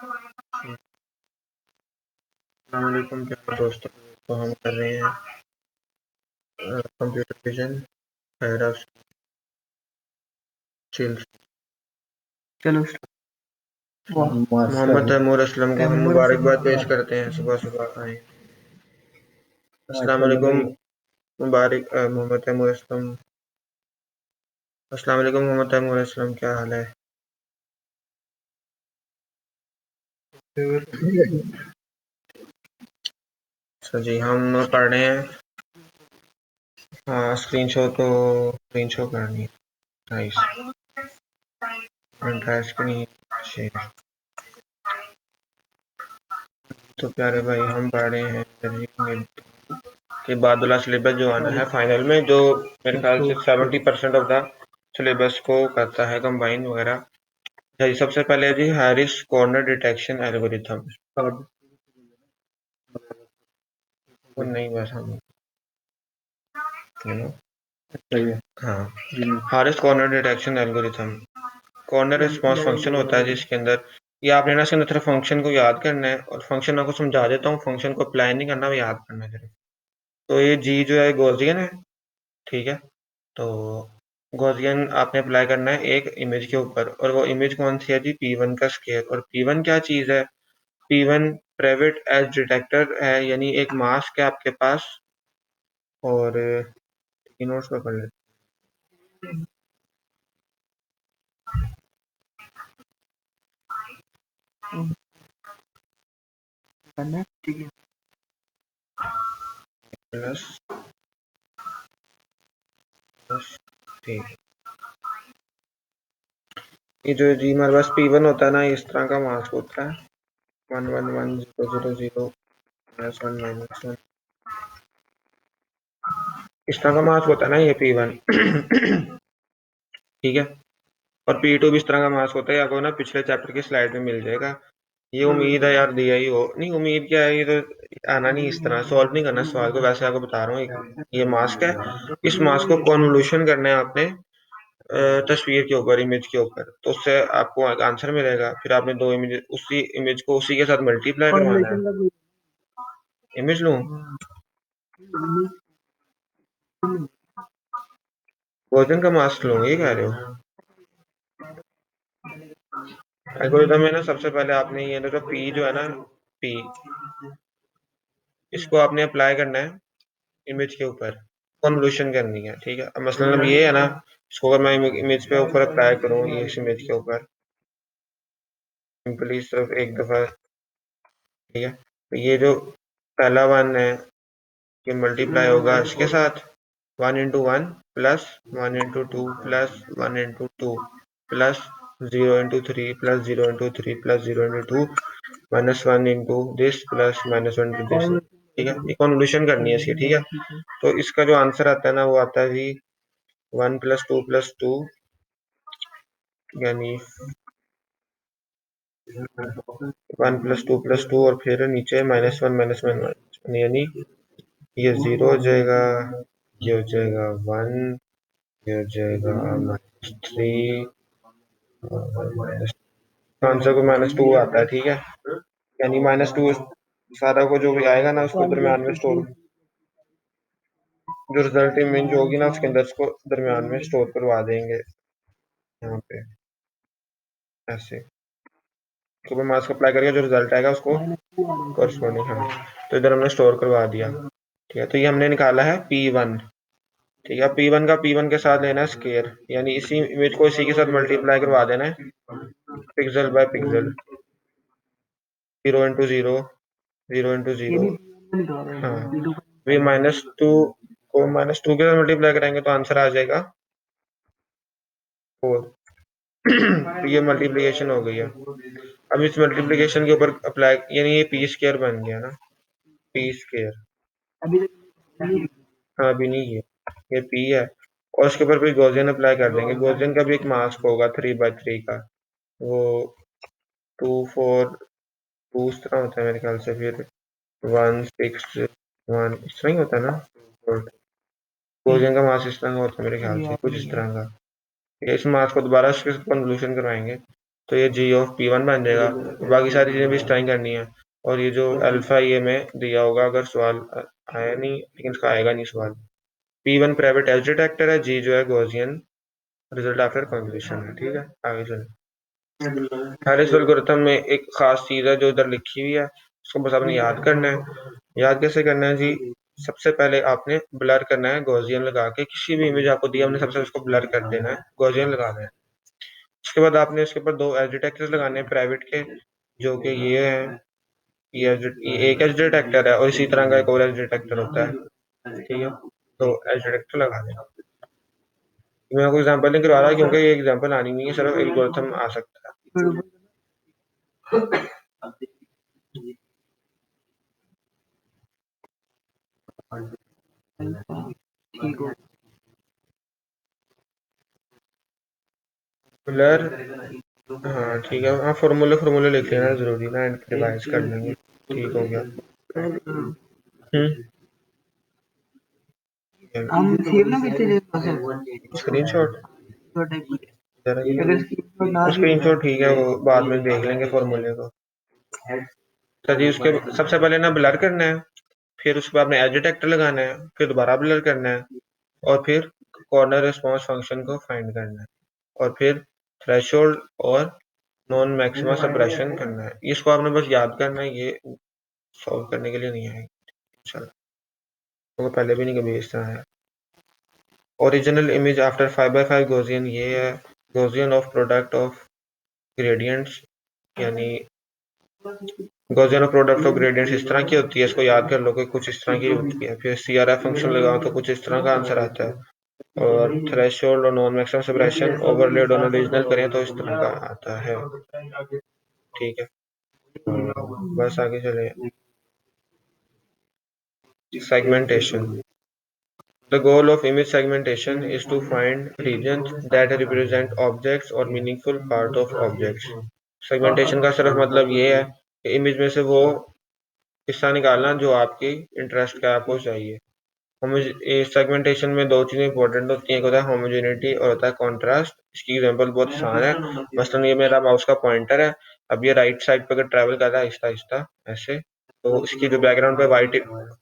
अस्सलाम वालेकुम प्यारे दोस्तों। तो हम कर रहे हैं कंप्यूटर विजन पैरा चिल्स। चलो मोहम्मद तैमूर असलम को हम मुबारकबाद पेश करते हैं। सुबह सुबह आए। अस्सलाम वालेकुम मोहम्मद तैमूर असलम। अस्सलाम वालेकुम मोहम्मद तैमूर असलम, क्या हाल है? अच्छा जी, हम पढ़ रहे हैं। हाँ, स्क्रीन शो करनी है। नाइस। Screen share. तो प्यारे भाई, हम पढ़ रहे हैं कि बादुला सिलेबस जो आना है फाइनल में, जो मेरे ख्याल से 70% ऑफ द सिलेबस को करता है कंबाइन वगैरह। जी, सबसे पहले जी हैरिस कॉर्नर डिटेक्शन एल्गोरिथम। वो नहीं, बस हम हाँ, Harris corner detection algorithm. Corner response function होता है जिसके अंदर ये आपने ना इसके अंदर फंक्शन को याद करना है, और फंक्शन आपको समझा देता हूँ। फंक्शन को अप्लाई नहीं करना, वो याद करना है सिर्फ। तो ये जी जो है गॉसियन है, ठीक है। तो गॉसियन आपने अप्लाई करना है एक इमेज के ऊपर, और वो इमेज कौन सी है जी? P1 का स्केयर। और P1 क्या चीज़ है? P1 प्राइवेट एज डिटेक्टर है, यानी एक मास्क है आपके पास। और नोट्स पर पढ़ लेते प्लस ठीक। ये जो जी हमारे पास P1 होता है ना, इस तरह का मास्क होता है। 1 1 1 0 0 0 -1 -1 इस तरह का मास्क होता है ना ये P1। ठीक है। और P2 भी इस तरह का मास्क होता है। आपको ना पिछले चैप्टर की स्लाइड में मिल जाएगा। ये उम्मीद है यार दिया ही हो। नहीं, उम्मीद क्या है, ये तो आना नहीं, इस तरह सॉल्व नहीं करना सवाल को। वैसे आपको बता रहा हूँ, ये मास्क है। इस मास्क को कॉन्वोल्यूशन करना है आपने तस्वीर के ऊपर, इमेज के ऊपर। तो उससे आपको आंसर मिलेगा। फिर आपने दो इमेज, उसी इमेज को उसी के साथ मल्टीप्लाई करवाना है। इमेज लूँ? वर्जन का मास्क लूँ, ये कह रहे हो? एल्गोरिथम में ना सबसे पहले आपने ये देखो, पी जो है ना, पी, इसको आपने अप्लाई करना है इमेज के ऊपर, कन्वोल्यूशन करनी है। ठीक है। अब मसलन ये है ना, इसको अगर मैं इमेज पे ऊपर अप्लाई करूँ, ये इस इमेज के ऊपर सिंपली सिर्फ एक दफा, ठीक है। तो ये जो पहला वन है, ये मल्टीप्लाई होगा इसके साथ 1 × 1 plus 1 × 2 plus 1 × 2 plus 0 × 3 plus 0 × 3 plus 0 × 2 -1 × this plus -1 × this. ठीक है, ये कॉन्वोल्यूशन करनी है इसकी। ठीक है। तो इसका जो आंसर आता है ना, वो आता है जी 1 + 2 + 2, यानी 1 + 2 + 2, और फिर नीचे -1 -1 यानी ये 0 हो जाएगा, ये हो जाएगा 1, ये हो जाएगा -3, आंसर को -2 आता है। ठीक है, यानी -2 सारा को जो भी आएगा ना, उसको दरम्यान में स्टोर, जो रिजल्ट इमेज होगी ना, उसके अंदर उसको दरम्यान में स्टोर करवा देंगे यहाँ पे ऐसे। तो मास्क अप्लाई करके जो रिजल्ट आएगा उसको करस्पॉन्डिंग, हाँ, तो इधर हमने स्टोर करवा दिया। ठीक है। तो ये हमने निकाला है P1। ठीक है। P1 का P1 के साथ लेना है स्केयर, यानी इसी इमेज को इसी के साथ मल्टीप्लाई करवा देना है पिक्सल बाय पिक्सल, 0 × 0, 0 × 0। हाँ, ये -2 को -2 के साथ मल्टीप्लाई करेंगे तो आंसर आ जाएगा 4। तो ये मल्टीप्लिकेशन हो गई है। अब इस मल्टीप्लिकेशन के ऊपर अप्लाई, यानी ये पी स्क्वायर बन गया ना, पी स्क्वायर। हाँ, अभी नहीं किया, ये पी है, और उसके ऊपर फिर गॉसियन अप्लाई कर देंगे। गॉसियन का भी एक मास्क होगा 3 × 3 का, वो 2 4 2 इस तरह होता है मेरे ख्याल से, फिर 1 6 1 इस तरह ही होता है ना। गॉसियन का मास्क इस तरह का होता है मेरे ख्याल से, कुछ इस तरह का। इस मास्क को दोबारा इसके कन्वोल्यूशन करवाएंगे तो ये जी ऑफ P1 बन जाएगा। बाकी सारी चीज़ें भी इस तरह ही करनी है। और ये जो अल्फा ये में दिया होगा, अगर सवाल आया नहीं, लेकिन इसका आएगा नहीं सवाल। P1 प्राइवेट एज डिटेक्टर है, जी जो है गॉसियन रिजल्ट आफ्टर कन्वोल्यूशन है। ठीक है, आगे चलें। हैरिस एल्गोरिथम में एक खास चीज़ है जो इधर लिखी हुई है, उसको बस आपने याद करना है। याद कैसे करना है जी? सबसे पहले आपने ब्लर करना है गॉसियन लगा के, किसी भी इमेज आपको दिया हमने सबसे उसको ब्लर कर देना है, गॉसियन लगा देना है। उसके बाद आपने उसके ऊपर 2 एज डिटेक्टर्स लगाने हैं प्राइवेट के, जो कि ये है, ये एक एज डिटेक्टर है और इसी तरह का एक और एज डिटेक्टर होता है। ठीक है, तो एज डिटेक्टर लगा दें। मैं आपको एग्जांपल नहीं करवा रहा क्योंकि ये एग्जांपल आनी नहीं है, सिर्फ एल्गोरिथम आ सकता है। ठीक हो ब्लर, हाँ ठीक है, हाँ फॉर्मूले लिख लेना जरूरी ना, एंड रिवाइज कर लेंगे। ठीक हो गया। हम सेव ना करते थे प्रोसेस स्क्रीनशॉट तो टाइप अगर स्क्रीनशॉट ना स्क्रीनशॉट ठीक है, वो बाद में देख लेंगे फॉर्मूले को। तो जी उसके सबसे पहले ना ब्लर करना है, फिर उसके बाद आपने एज डिटेक्टर लगाना है, फिर दोबारा ब्लर करना है, और फिर कॉर्नर रिस्पांस फंक्शन को फाइंड करना है, और फिर थ्रेशोल्ड और नॉन मैक्सिमा सप्रेशन करना है। इसको आपने बस याद करना है, ये सॉल्व करने के लिए नहीं है। चलो, तो पहले भी नहीं कभी इस तरह है। Original image after 5x5 Gaussian ये है, Gaussian of product of gradients, यानी Gaussian of product of gradients इस तरह की होती है, इसको याद कर लो कि कुछ इस तरह की होती है। फिर CRF फंक्शन लगाओ तो कुछ इस तरह का आंसर आता है, और थ्रेशोल्ड और non maximum suppression overlaid on original करें तो इस तरह का आता है। ठीक है, बस आगे चले। Segmentation. The goal of image segmentation is to find regions that represent objects or meaningful part of objects. Segmentation का सिर्फ मतलब ये है कि इमेज में से वो हिस्सा निकालना जो आपकी इंटरेस्ट का आपको चाहिए। सेगमेंटेशन में 2 चीजें इंपॉर्टेंट होती हैं, एक होता है होमोजेनिटी और होता है कॉन्ट्रास्ट। इसकी एग्जांपल बहुत आसान है, मसलन ये मेरा माउस का पॉइंटर है, अब ये राइट साइड पर अगर ट्रैवल कर रहा है आहिस्ता आहिस्ता ऐसे, तो इसकी जो बैकग्राउंड पे वाइट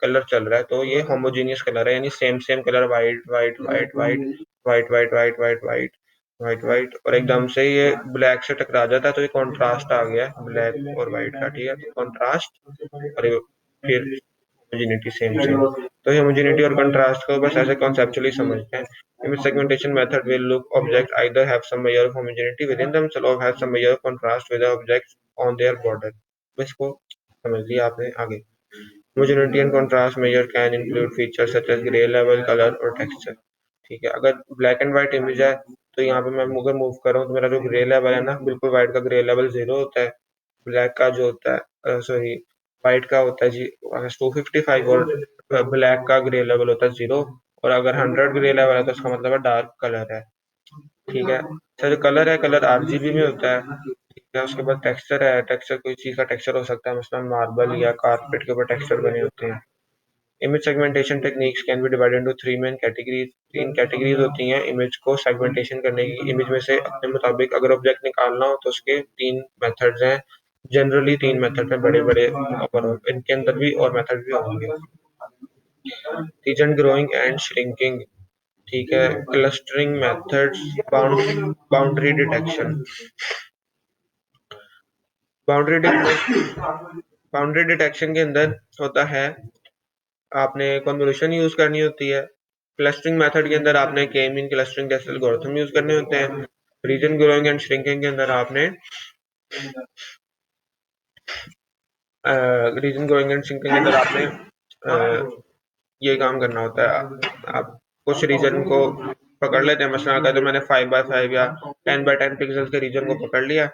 कलर चल रहा है तो ये होमोजीनियस कलर है, यानी same same colour white white white white white white white white white white white, और एकदम से ये ब्लैक से टकरा जाता है तो ये कॉन्ट्रास्ट आ गया ब्लैक और वाइट का। ठीक है, तो कॉन्ट्रास्ट और फिर होमोजेनिटी सेम सेम। तो होमोजेनिटी और कंट्रास्ट को बस ऐसे कॉन्सेप्चुअली समझते हैं। Image segmentation method will look object either have some measure of homogeneity within themselves or have some measure of contrast with the objects on their border. तो इसको समझ लिया आपने। आगे homogeneity and contrast measure can include features such as gray level, color और texture। ठीक है, अगर ब्लैक एंड व्हाइट इमेज है तो यहाँ पे मैं अगर मूव कर रहा हूँ तो मेरा जो ग्रे लेवल है ना, बिल्कुल व्हाइट का ग्रे लेवल 0 होता है, ब्लैक का जो होता है सॉरी व्हाइट का होता है जी 255, और ब्लैक का ग्रे लेवल होता है 0, और अगर 100 ग्रे लेवल है तो उसका मतलब है डार्क कलर है। ठीक है, अच्छा जो कलर है, कलर RGB में होता है। ठीक है, उसके बाद टेक्सचर है, टेक्सचर कोई चीज का टेक्सचर हो सकता है, मसलन मार्बल या कारपेट के ऊपर टेक्सचर बने होते हैं। Image segmentation techniques can be divided into 3 main categories. 3 categories होती हैं इमेज को सेगमेंटेशन करने की। इमेज में से अपने मुताबिक अगर ऑब्जेक्ट निकालना हो तो उसके 3 मेथड्स हैं, जनरली 3 मेथड हैं बड़े बड़े, ओवरऑल इनके अंदर भी और मेथड भी होंगे। रीजन ग्रोइंग एंड श्रिंकिंग, ठीक है, clustering methods, boundary detection. Boundary boundary detection के अंदर होता है आपने कन्वोल्यूशन यूज करनी होती है। क्लस्टरिंग मेथड के अंदर आपने के मीन क्लस्टरिंग जैसे एल्गोरिथम यूज करने होते हैं। रीजन ग्रोइंग एंड श्रिंकिंग के अंदर आपने रीजन ग्रोइंग एंड श्रिंकिंग के अंदर आपने ये काम करना होता है। आप कुछ रीजन को पकड़ लेते हैं, मसलन आता है तो मैंने 5x5 या 10x10 पिक्सल के रीजन को पकड़ लिया,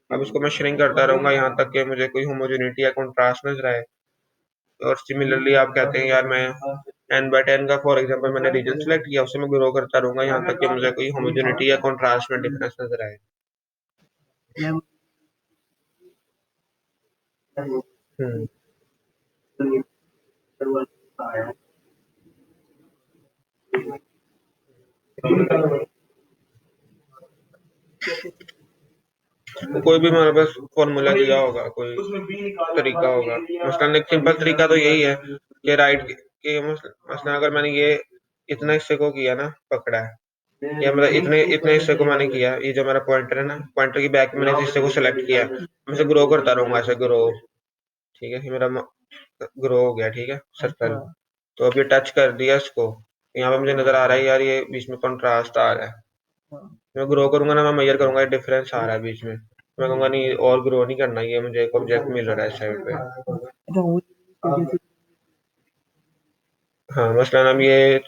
अब इसको मैं श्रिंक करता रहूंगा यहाँ तक कि मुझे कोई होमोजेनिटी या कॉन्ट्रास्ट नजर आए। और सिमिलरली आप कहते हैं यार मैं 10x10 का फॉर एग्जांपल मैंने रीजन सेलेक्ट किया, उसे मैं ग्रो करता रहूंगा यहाँ तक कि मुझे कोई होमोजेनिटी या कॉन्ट्रास्ट में डिफरेंस नजर आए। हम्म कोई भी हमारे पास फॉर्मूला दिया होगा, कोई तरीका होगा। मसलन एक सिंपल तरीका तो यही है कि राइट के मसलन अगर मैंने ये इतना हिस्से को किया ना, पकड़ा है, या मतलब इतने इतने हिस्से को मैंने किया, ये जो मेरा पॉइंटर है ना, पॉइंटर की बैक में मैंने इस हिस्से को सिलेक्ट किया, मैं इसे ग्रो करता रहूंगा, ऐसे ग्रो। ठीक है, ये मेरा ग्रो हो गया, ठीक है, सर्कल। तो अब ये टच कर दिया इसको, यहाँ पे मुझे नजर आ रहा है यार ये बीच में कंट्रास्ट आ रहा है। मैं ग्रो करूंगा ना, मैं मेजर करूंगा ये डिफरेंस आ रहा है बीच में, मैं कहूंगा नहीं और ग्रो नहीं करना, ये मुझे एक ऑब्जेक्ट मिल रहा है साइड पे। हाँ मसलन अब ये,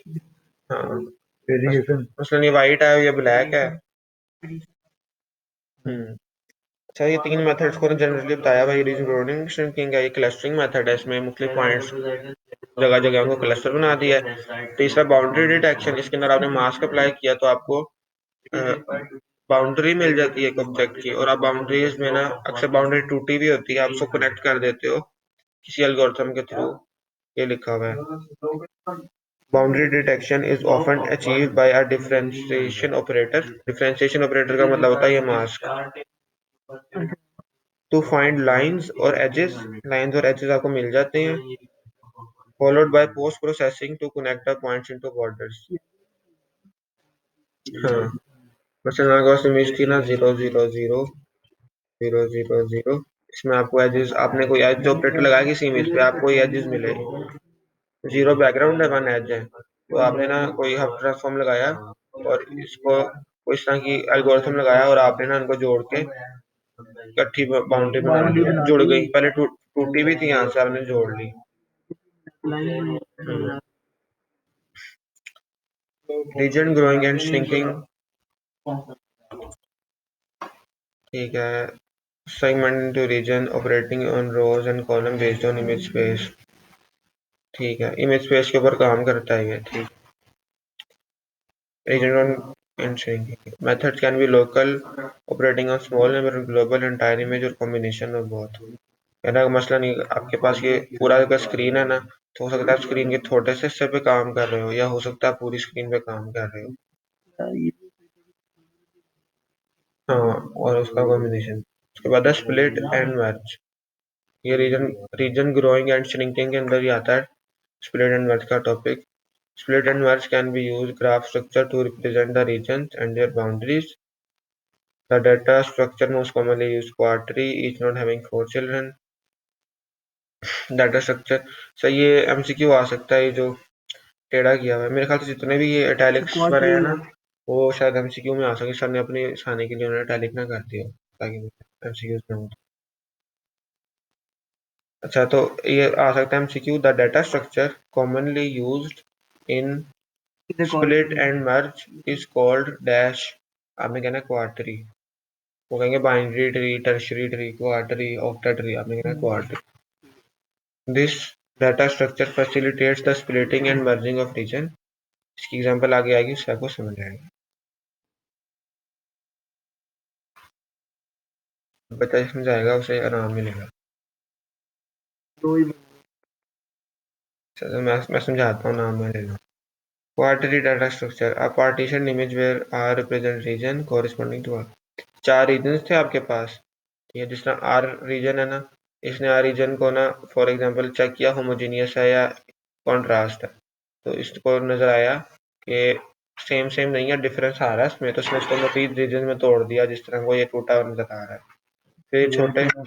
हाँ मसलन ये वाइट है, ये ब्लैक है। अच्छा, ये तीन मेथड्स को जनरली बताया भाई, रीजन ग्रोनिंग श्रिंकिंग है, ये क्लस्टरिंग मेथड है, इसमें मुख्तलिफ पॉइंट्स जगह जगह को क्लस्टर बना दिया है। तीसरा बाउंड्री डिटेक्शन, इसके अंदर आपने मास्क अप्लाई किया तो आपको बाउंड्री मिल जाती है एक ऑब्जेक्ट की, और आप बाउंड्रीज में ना अक्सर बाउंड्री टूटी भी होती है, आप उसको कनेक्ट कर देते हो किसी एल्गोरिथम के थ्रू, ये लिखा हुआ है। Boundary detection is often achieved by a differentiation operator. Differentiation operator का मतलब होता है ये मास्क। टू फाइंड लाइंस और एजेस, लाइंस और एजेस आपको मिल जाते हैं, followed by post processing to connect the points into borders. हाँ, मसलन अगर पास इमेज थी ना 0 0 0 0 0, इसमें आपको एजेस, आपने कोई एज जो ऑपरेटर लगाया किसी इमेज पे, आपको ये एजेस मिले, 0 बैकग्राउंड है 1 एज है, तो आपने ना कोई हब ट्रांसफॉर्म लगाया और इसको कोई इस तरह की एल्गोरिथम लगाया, और आपने ना उनको जोड़ के इकट्ठी बाउंड्री बना ली, जुड़ गई, पहले टूटी भी थी, यहाँ से आपने जोड़ ली। रीजन ग्रोइंग एंड श्रिंकिंग, ठीक है, segment into region operating on rows and column based on image space, ठीक है, इमेज स्पेस के ऊपर काम करता है ये, ठीक। Region and shrinking methods can be local, operating on small number, global, entire image, और कॉम्बिनेशन ऑफ बोथ। कहना का मसला नहीं, आपके पास ये पूरा अगर स्क्रीन है ना, तो हो सकता है आप स्क्रीन के छोटे से हिस्से पे काम कर रहे हो, या हो सकता है आप पूरी स्क्रीन पे काम कर रहे हो। हाँ, और उसका कॉम्बिनेशन। उसके बाद स्प्लिट एंड मर्ज, ये region region growing and shrinking के अंदर ही आता है स्प्लिट एंड मर्ज का topic. Split and merge can be use graph structure to represent the region and their boundaries. The data structure most commonly used quadtree, each node having 4 children. Data structure सही, ये MCQ आ सकता है, ये जो टेढ़ा किया हुआ है, मेरे ख्याल से जितने भी ये इटैलिक्स पर है ना, वो शायद एमसीक्यू में आ सके, सर ने अपनी आसानी के लिए उन्होंने इटैलिक ना कर दिया ताकि एमसीक्यू में हो। अच्छा, तो ये आ सकता है MCQ, the data structure commonly used in split and merge is called dash, आपने कहना क्वार्टरी, वो कहेंगे binary tree, tertiary tree, quadtree, octa tree, आपने कहना quadtree. This data structure facilitates the splitting and merging of region. इसकी example आगे आएगी, उससे आपको समझ आएगा। बच्चा समझाएगा उसे आराम मिलेगा। चलो मैं समझाता हूँ, नाम में ले लो। Quadtree data structure, a partition image where R represent region corresponding to R. 4 region थे आपके पास, ठीक है, जिस तरह आर रीजन है ना, इसने आर रीजन को ना फॉर एग्जांपल चेक किया होमोजीनियस है या कॉन्ट्रास्ट है, तो इसको नजर आया कि सेम सेम नहीं है, डिफरेंस आ रहा है इसमें, तो इसने इसको मजीद रीजन में तोड़ दिया, जिस तरह को ये टूटा नजर आ रहा है। फिर छोटे, हाँ,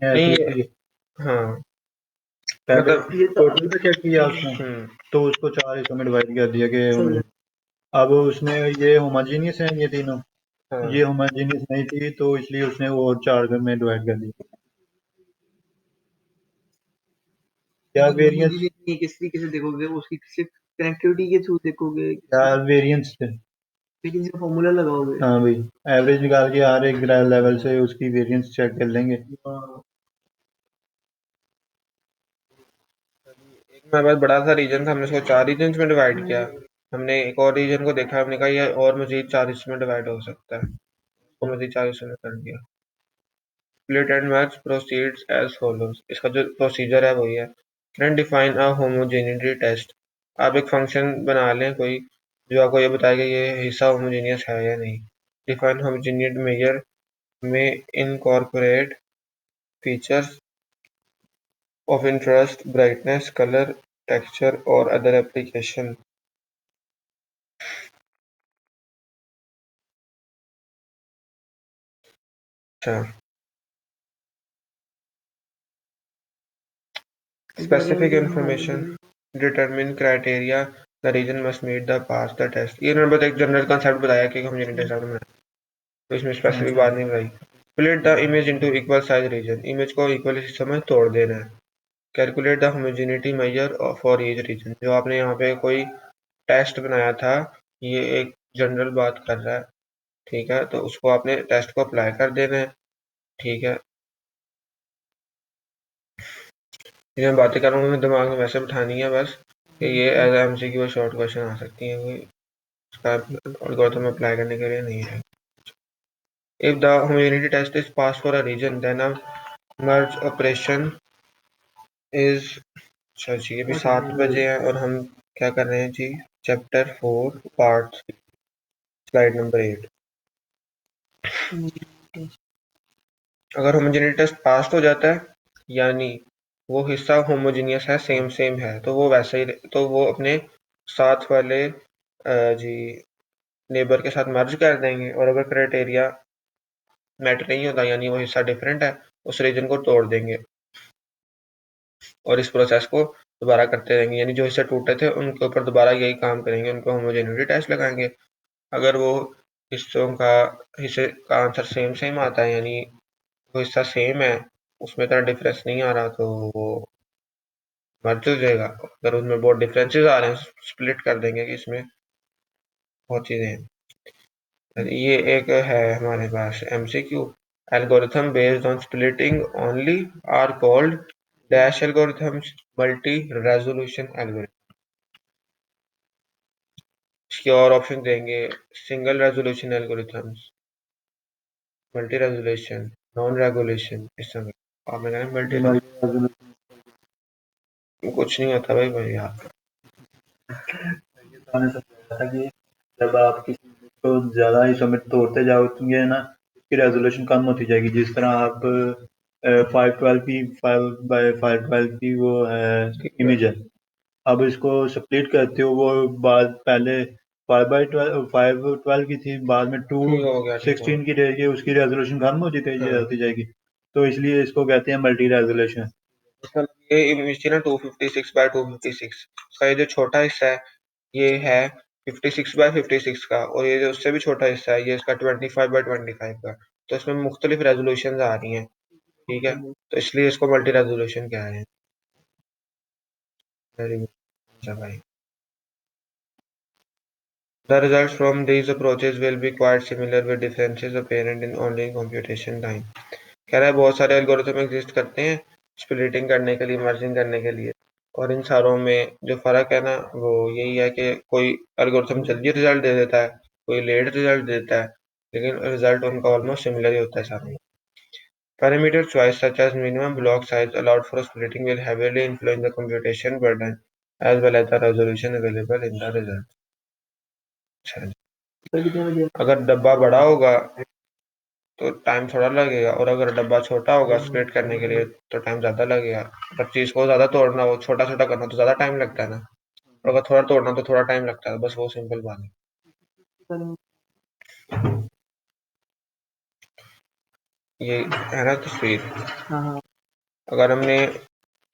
नहीं, हाँ, मतलब ये तो टोटल पे चेक किया उसने, तो उसको 4 हिस्सों में डिवाइड कर दिया कि अब उसने ये होमोजीनियस है ये तीनों, हाँ, ये होमोजीनियस नहीं थी तो इसलिए उसने वो 4 में डिवाइड कर दिया। क्या वेरिएंस, किस तरीके से देखोगे, उसकी सिर्फ कनेक्टिविटी के थ्रू देखोगे, क्या वेरिएंस थे? फिर इनसे फॉर्मूला लगाओगे। हाँ भाई, एवरेज निकाल के हर एक लेवल से उसकी वेरिएंस चेक कर लेंगे। एक हमारे पास बड़ा सा रीजन था, हमने इसको 4 रीजन में डिवाइड किया, हमने एक और रीजन को देखा, हमने कहा ये और मजीद 4 हिस्सों में डिवाइड हो सकता है, तो मजीद 4 हिस्सों में कर दिया। Split and merge proceeds as follows, इसका जो प्रोसीजर है वही है। Can define a homogeneity test, आप एक फंक्शन बना लें कोई जो आपको ये बताएगा ये हिस्सा होमोजेनियस है या नहीं। डिफाइन होमोजेनिटी मेजर में incorporate features of interest, brightness, color, texture, or other application. Specific information, determine criteria, the region must meet the pass the test. ये मैंने बस एक जनरल कंसेप्ट बताया कि हम यूनिट टेस्ट में तो इसमें स्पेसिफिक बात नहीं बताई. Split the image into equal size region. Image को इक्वल हिस्सों में तोड़ देना है. Calculate the homogeneity measure for each region. जो आपने यहाँ पे कोई टेस्ट बनाया था ये एक जनरल बात कर रहा है, ठीक है, तो उसको आपने टेस्ट को अप्लाई कर देना है, ठीक है. ये मैं बातें कर रहा हूँ दिमाग में वैसे बिठानी है बस कि ये एज एमसीक्यू शॉर्ट क्वेश्चन आ सकती है, कोई उसका एल्गोरिथम अप्लाई करने के लिए नहीं है. If the homogeneity test is pass for a region then a merge operation is. अच्छा जी अभी 7 बजे हैं और हम क्या कर रहे हैं जी, चैप्टर 4 पार्ट स्लाइड नंबर 8. अगर होमोजेनिटी टेस्ट पास हो जाता है यानी वो हिस्सा होमोजीनियस है, सेम सेम है, तो वो वैसे ही तो वो अपने साथ वाले जी नेबर के साथ मर्ज कर देंगे. और अगर क्राइटेरिया मैटर नहीं होता यानी वो हिस्सा डिफरेंट है, उस रीजन को तोड़ देंगे और इस प्रोसेस को दोबारा करते रहेंगे. यानी जो हिस्से टूटे थे उनके ऊपर दोबारा यही काम करेंगे, उनको होमोजेनिटी टेस्ट लगाएंगे. अगर वो हिस्से का आंसर सेम सेम आता है यानी वो हिस्सा सेम है, उसमें इतना डिफरेंस नहीं आ रहा, तो वो मर्ज हो जाएगा. अगर उसमें बहुत डिफरेंसेस आ रहे हैं स्प्लिट कर देंगे कि इसमें बहुत चीजें हैं. ये एक है हमारे पास MCQ. Algorithm based on splitting only are called dash algorithms, multi resolution algorithm. इसके और ऑप्शन देंगे single resolution algorithms, multi resolution, non regulation. इस समय आपने कहा मल्टी कुछ नहीं होता भाई भाई आप था कि जब आप किसी को ज्यादा हिस्सों में तोड़ते जाओगे ना उसकी रेजोल्यूशन कम होती जाएगी. जिस तरह आप 512 की 5 by 512 की वो है इमेज है, अब इसको स्प्लिट करते हो वो बाद पहले 5 by 12 की थी, बाद में ठीक हो गया, ठीक हो 216 की रहेगी, उसकी रेजोल्यूशन कम होती हाँ. जाती जाएगी. तो इसलिए इसको कहते हैं मल्टी रेजोल्यूशन. ये इमेज थी ना 256 बाय 256 का, ये जो छोटा हिस्सा है ये है 56 बाय 56 का, और ये जो उससे भी छोटा हिस्सा है ये इसका 25 बाय 25 का. तो इसमें मुख्तलिफ रेजोल्यूशन आ रही हैं, ठीक है, तो इसलिए इसको मल्टी रेजोल्यूशन कह रहे हैं. Very good. अच्छा भाई. The results from these approaches will be quite similar with differences apparent in only computation time. कह रहा है बहुत सारे एल्गोरिथम एग्जिस्ट करते हैं स्प्लिटिंग करने के लिए, मर्जिंग करने के लिए, और इन सारों में जो फर्क है ना वो यही है कि कोई एल्गोरिथम जल्दी रिजल्ट दे देता है, कोई लेट रिजल्ट देता है, लेकिन रिजल्ट उनका ऑलमोस्ट सिमिलर ही होता है सारों में. Parameter choice such as minimum block size allowed for splitting will heavily influence the computation burden as well as the resolution available in the result. अच्छा जी. अगर डब्बा बड़ा होगा तो टाइम थोड़ा लगेगा, और अगर डब्बा छोटा होगा स्प्लिट करने के लिए तो टाइम ज़्यादा लगेगा. अगर चीज़ को ज़्यादा तोड़ना हो, छोटा छोटा करना तो ज़्यादा टाइम लगता है ना, और अगर थोड़ा तोड़ना तो थोड़ा टाइम लगता है. बस वो सिंपल बात है. ये है ना तस्वीर. अगर हमने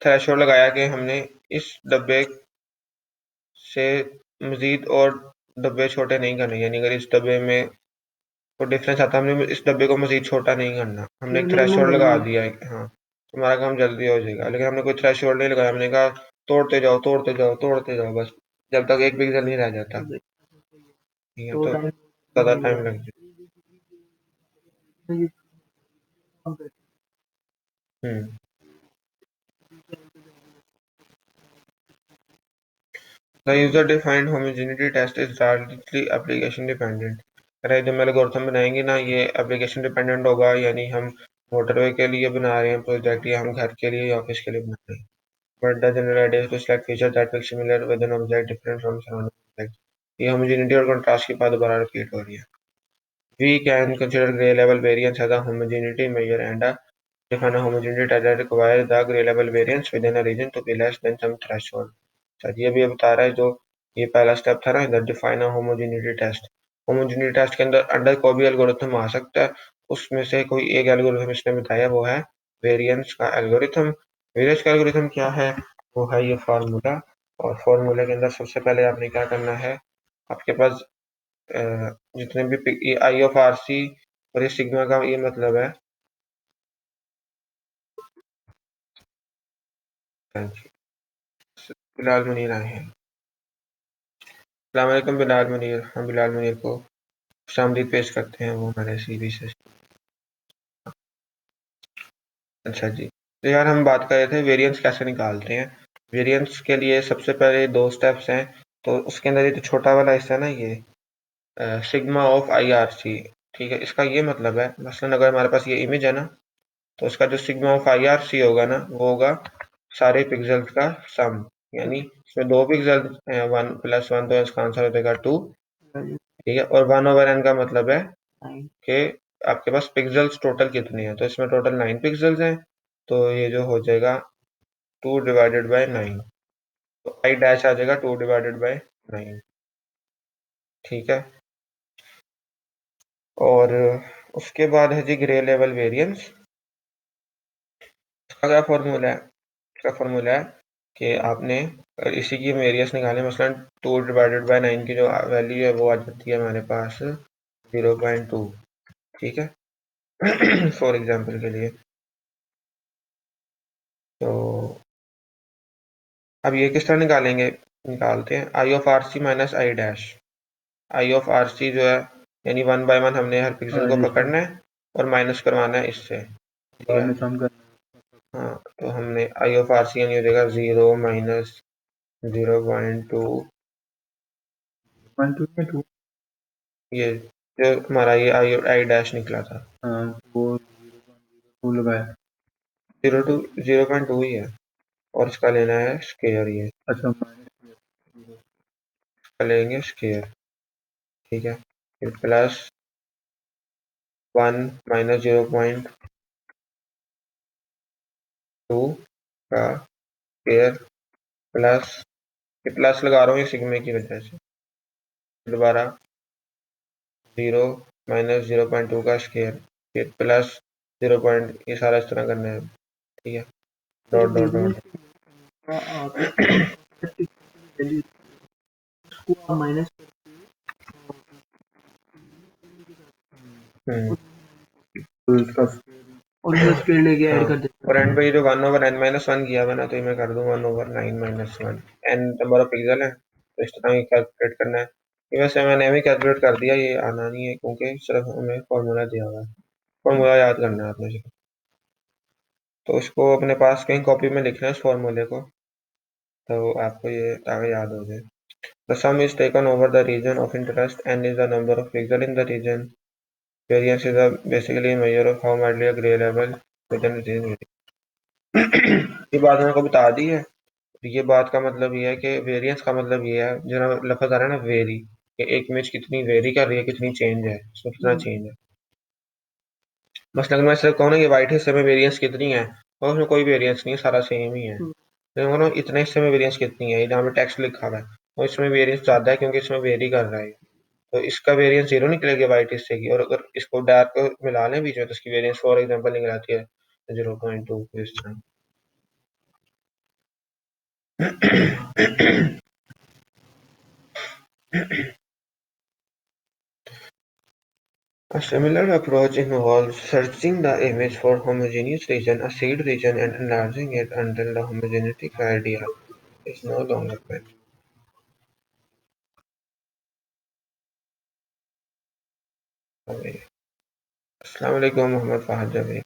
थ्रेशोल्ड लगाया कि हमने इस डब्बे से मजीद और डब्बे छोटे नहीं करने, यानी अगर इस डब्बे में तो डिफरेंस आता है, हमने इस डब्बे को मजीद छोटा नहीं करना, हमने एक थ्रेशोल्ड लगा दिया है, हाँ, तो हमारा काम जल्दी हो जाएगा. लेकिन हमने कोई थ्रेशोल्ड नहीं लगाया, हमने कहा तोड़ते जाओ तोड़ते जाओ तोड़ते जाओ बस जब तक एक पिक्सल नहीं रह जाता, ठीक है, तो ज़्यादा टाइम लग जाए. हम्म. The user-defined homogeneity test is largely application dependent. अरे जब मैं एल्गोरिथम बनाएंगे ना ये एप्लीकेशन डिपेंडेंट होगा, यानी हम मोटरवे के लिए बना रहे हैं प्रोजेक्ट या हम घर के लिए या ऑफिस के लिए बना रहे हैं. But the general idea is to select features that look similar with an object different from surrounding object. ये homogeneity और contrast की बात दोबारा रिपीट हो रही है. we can consider gray level variance as a homogeneity measure and define a homogeneity test that require the gray level variance within a region to be less than some threshold. चलिए अभी बता रहा है जो ये पहला स्टेप था ना इधर define a homogeneity test. Homogeneity test के अंदर कोई भी एल्गोरिथम आ सकता है, उसमें से कोई एक एल्गोरिथम इसने बताया वो है वेरिएंस का एल्गोरिथम। वेरिएंस का एल्गोरिथम क्या है? वो है ये फार्मूला, और फार्मूले के अंदर सबसे पहले आपने क्या करना है, आपके पास जितने भी आई ऑफ आर सी और ये सिग्मा का ये मतलब है बिलाल मुनीर आए हैं। अस्सलाम वालेकुम बिलाल मुनीर। हम बिलाल मुनीर को खुशामदीद पेश करते हैं, वो हमारे सीवी से। अच्छा जी, तो यार हम बात कर रहे थे वेरिएंस कैसे निकालते हैं। वेरिएंस के लिए सबसे पहले दो स्टेप्स हैं, तो उसके अंदर ये जो छोटा वाला हिस्सा है ना ये sigma of I R C, ठीक है, इसका ये मतलब है मसलन अगर हमारे पास ये इमेज है ना, तो उसका जो sigma of I R C होगा ना वो होगा सारे पिक्सल्स का सम, यानी इसमें दो पिक्सल हैं 1 + 1, तो इसका आंसर हो जाएगा 2, ठीक है। और 1/n का मतलब है कि आपके पास पिक्सल्स टोटल कितने हैं, तो इसमें टोटल 9 पिक्सल्स हैं, तो ये जो हो जाएगा 2/9, तो आई डैश आ जाएगा 2/9, ठीक है। और उसके बाद है जी ग्रे लेवल वेरिएंस। इसका क्या फॉर्मूला है? इसका फॉर्मूला है कि आपने इसी की वेरिएंस निकाले, मसलन 2/9 की जो वैल्यू है वो आ जाती है हमारे पास 0.2, ठीक है। फॉर एग्जांपल के लिए, तो अब ये किस तरह निकालेंगे? निकालते हैं I of R C minus I dash. I of R C जो है यानी 1/1 हमने हर पिक्सल को पकड़ना है और माइनस करवाना है इससे, ठीक है। हाँ, तो हमने आई ऑफ आर सी यानी हो जाएगा 0 - 0.2, ये जो हमारा ये आई डैश निकला था वो 2 लगाया। 0.2 ही है, और इसका लेना है स्केयर, ये अच्छा इसका लेंगे स्केयर, ठीक है। फिर +1 - 0.2 का स्केयर प्लस, प्लस लगा रहा हूँ ये सिग्मे की वजह से, दोबारा 0 - 0.2 का स्केयर, फिर प्लस 0 पॉइंट, ये सारा इस तरह करना है, ठीक है। डॉट डॉट डॉट माइनस और उसका स्केल लेके ऐड कर देते और एंड पे ये जो 1/n-1 किया हुआ ना, तो ये मैं कर दूं 1/9 - 1, n नंबर ऑफ पिक्सल है, तो इस तरह ये कैलकुलेट करना है। ये वैसे मैंने अभी कैलकुलेट कर दिया, ये आना नहीं है क्योंकि सिर्फ हमें फॉर्मूला दिया हुआ है, फॉर्मूला याद करना है आपने से। तो इसको अपने पास कहीं कॉपी में लिखना है इस फॉर्मूले को, तो आपको ये ताकि याद हो जाए। The sum is taken over the region of interest, n is the number of pixels in the region. Variance is basically a measure of how widely a gray level within the region varies. ये बात मैंने आपको बता दी है। ये बात का मतलब ये है कि वेरिएंस का मतलब ये है, जो लफ्ज आ रहा है ना वेरी, कि एक इमेज कितनी वेरी कर रही है, कितनी चेंज है, इसमें कितना चेंज है। मसलन अगर मैं सिर्फ कहूँ ना ये वाइट हिस्से में वेरिएंस कितनी है, और उसमें कोई वेरिएंस नहीं है, सारा सेम ही है। तो ना इतने हिस्से में वेरिएंस कितनी है, यहाँ पे टेक्स्ट लिखा हुआ है, और इसमें वेरिएंस ज़्यादा है क्योंकि इसमें वेरी कर रहा है, तो इसका वेरिएंस 0 निकलेगी वाइट हिस्से की, और अगर इसको डार्क मिला लें बीच में तो इसकी वेरिएंस फॉर एग्जांपल निकल आती है 0.2 इस तरह। A similar approach involves searching the image for homogeneous region, a seed region, and enlarging it until the homogeneity criteria is no longer met. अस्सलाम वालेकुम मोहम्मद फहद जावेद।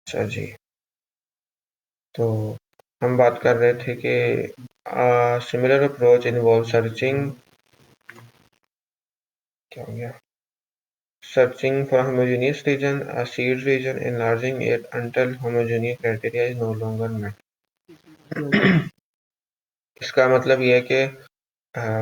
अच्छा जी, तो हम बात कर रहे थे कि सिमिलर अप्रोच इन्वॉल्व सर्चिंग, क्या हो गया, searching for homogeneous region, a seed region, enlarging it until homogeneous criteria is no longer met. इसका मतलब ये है कि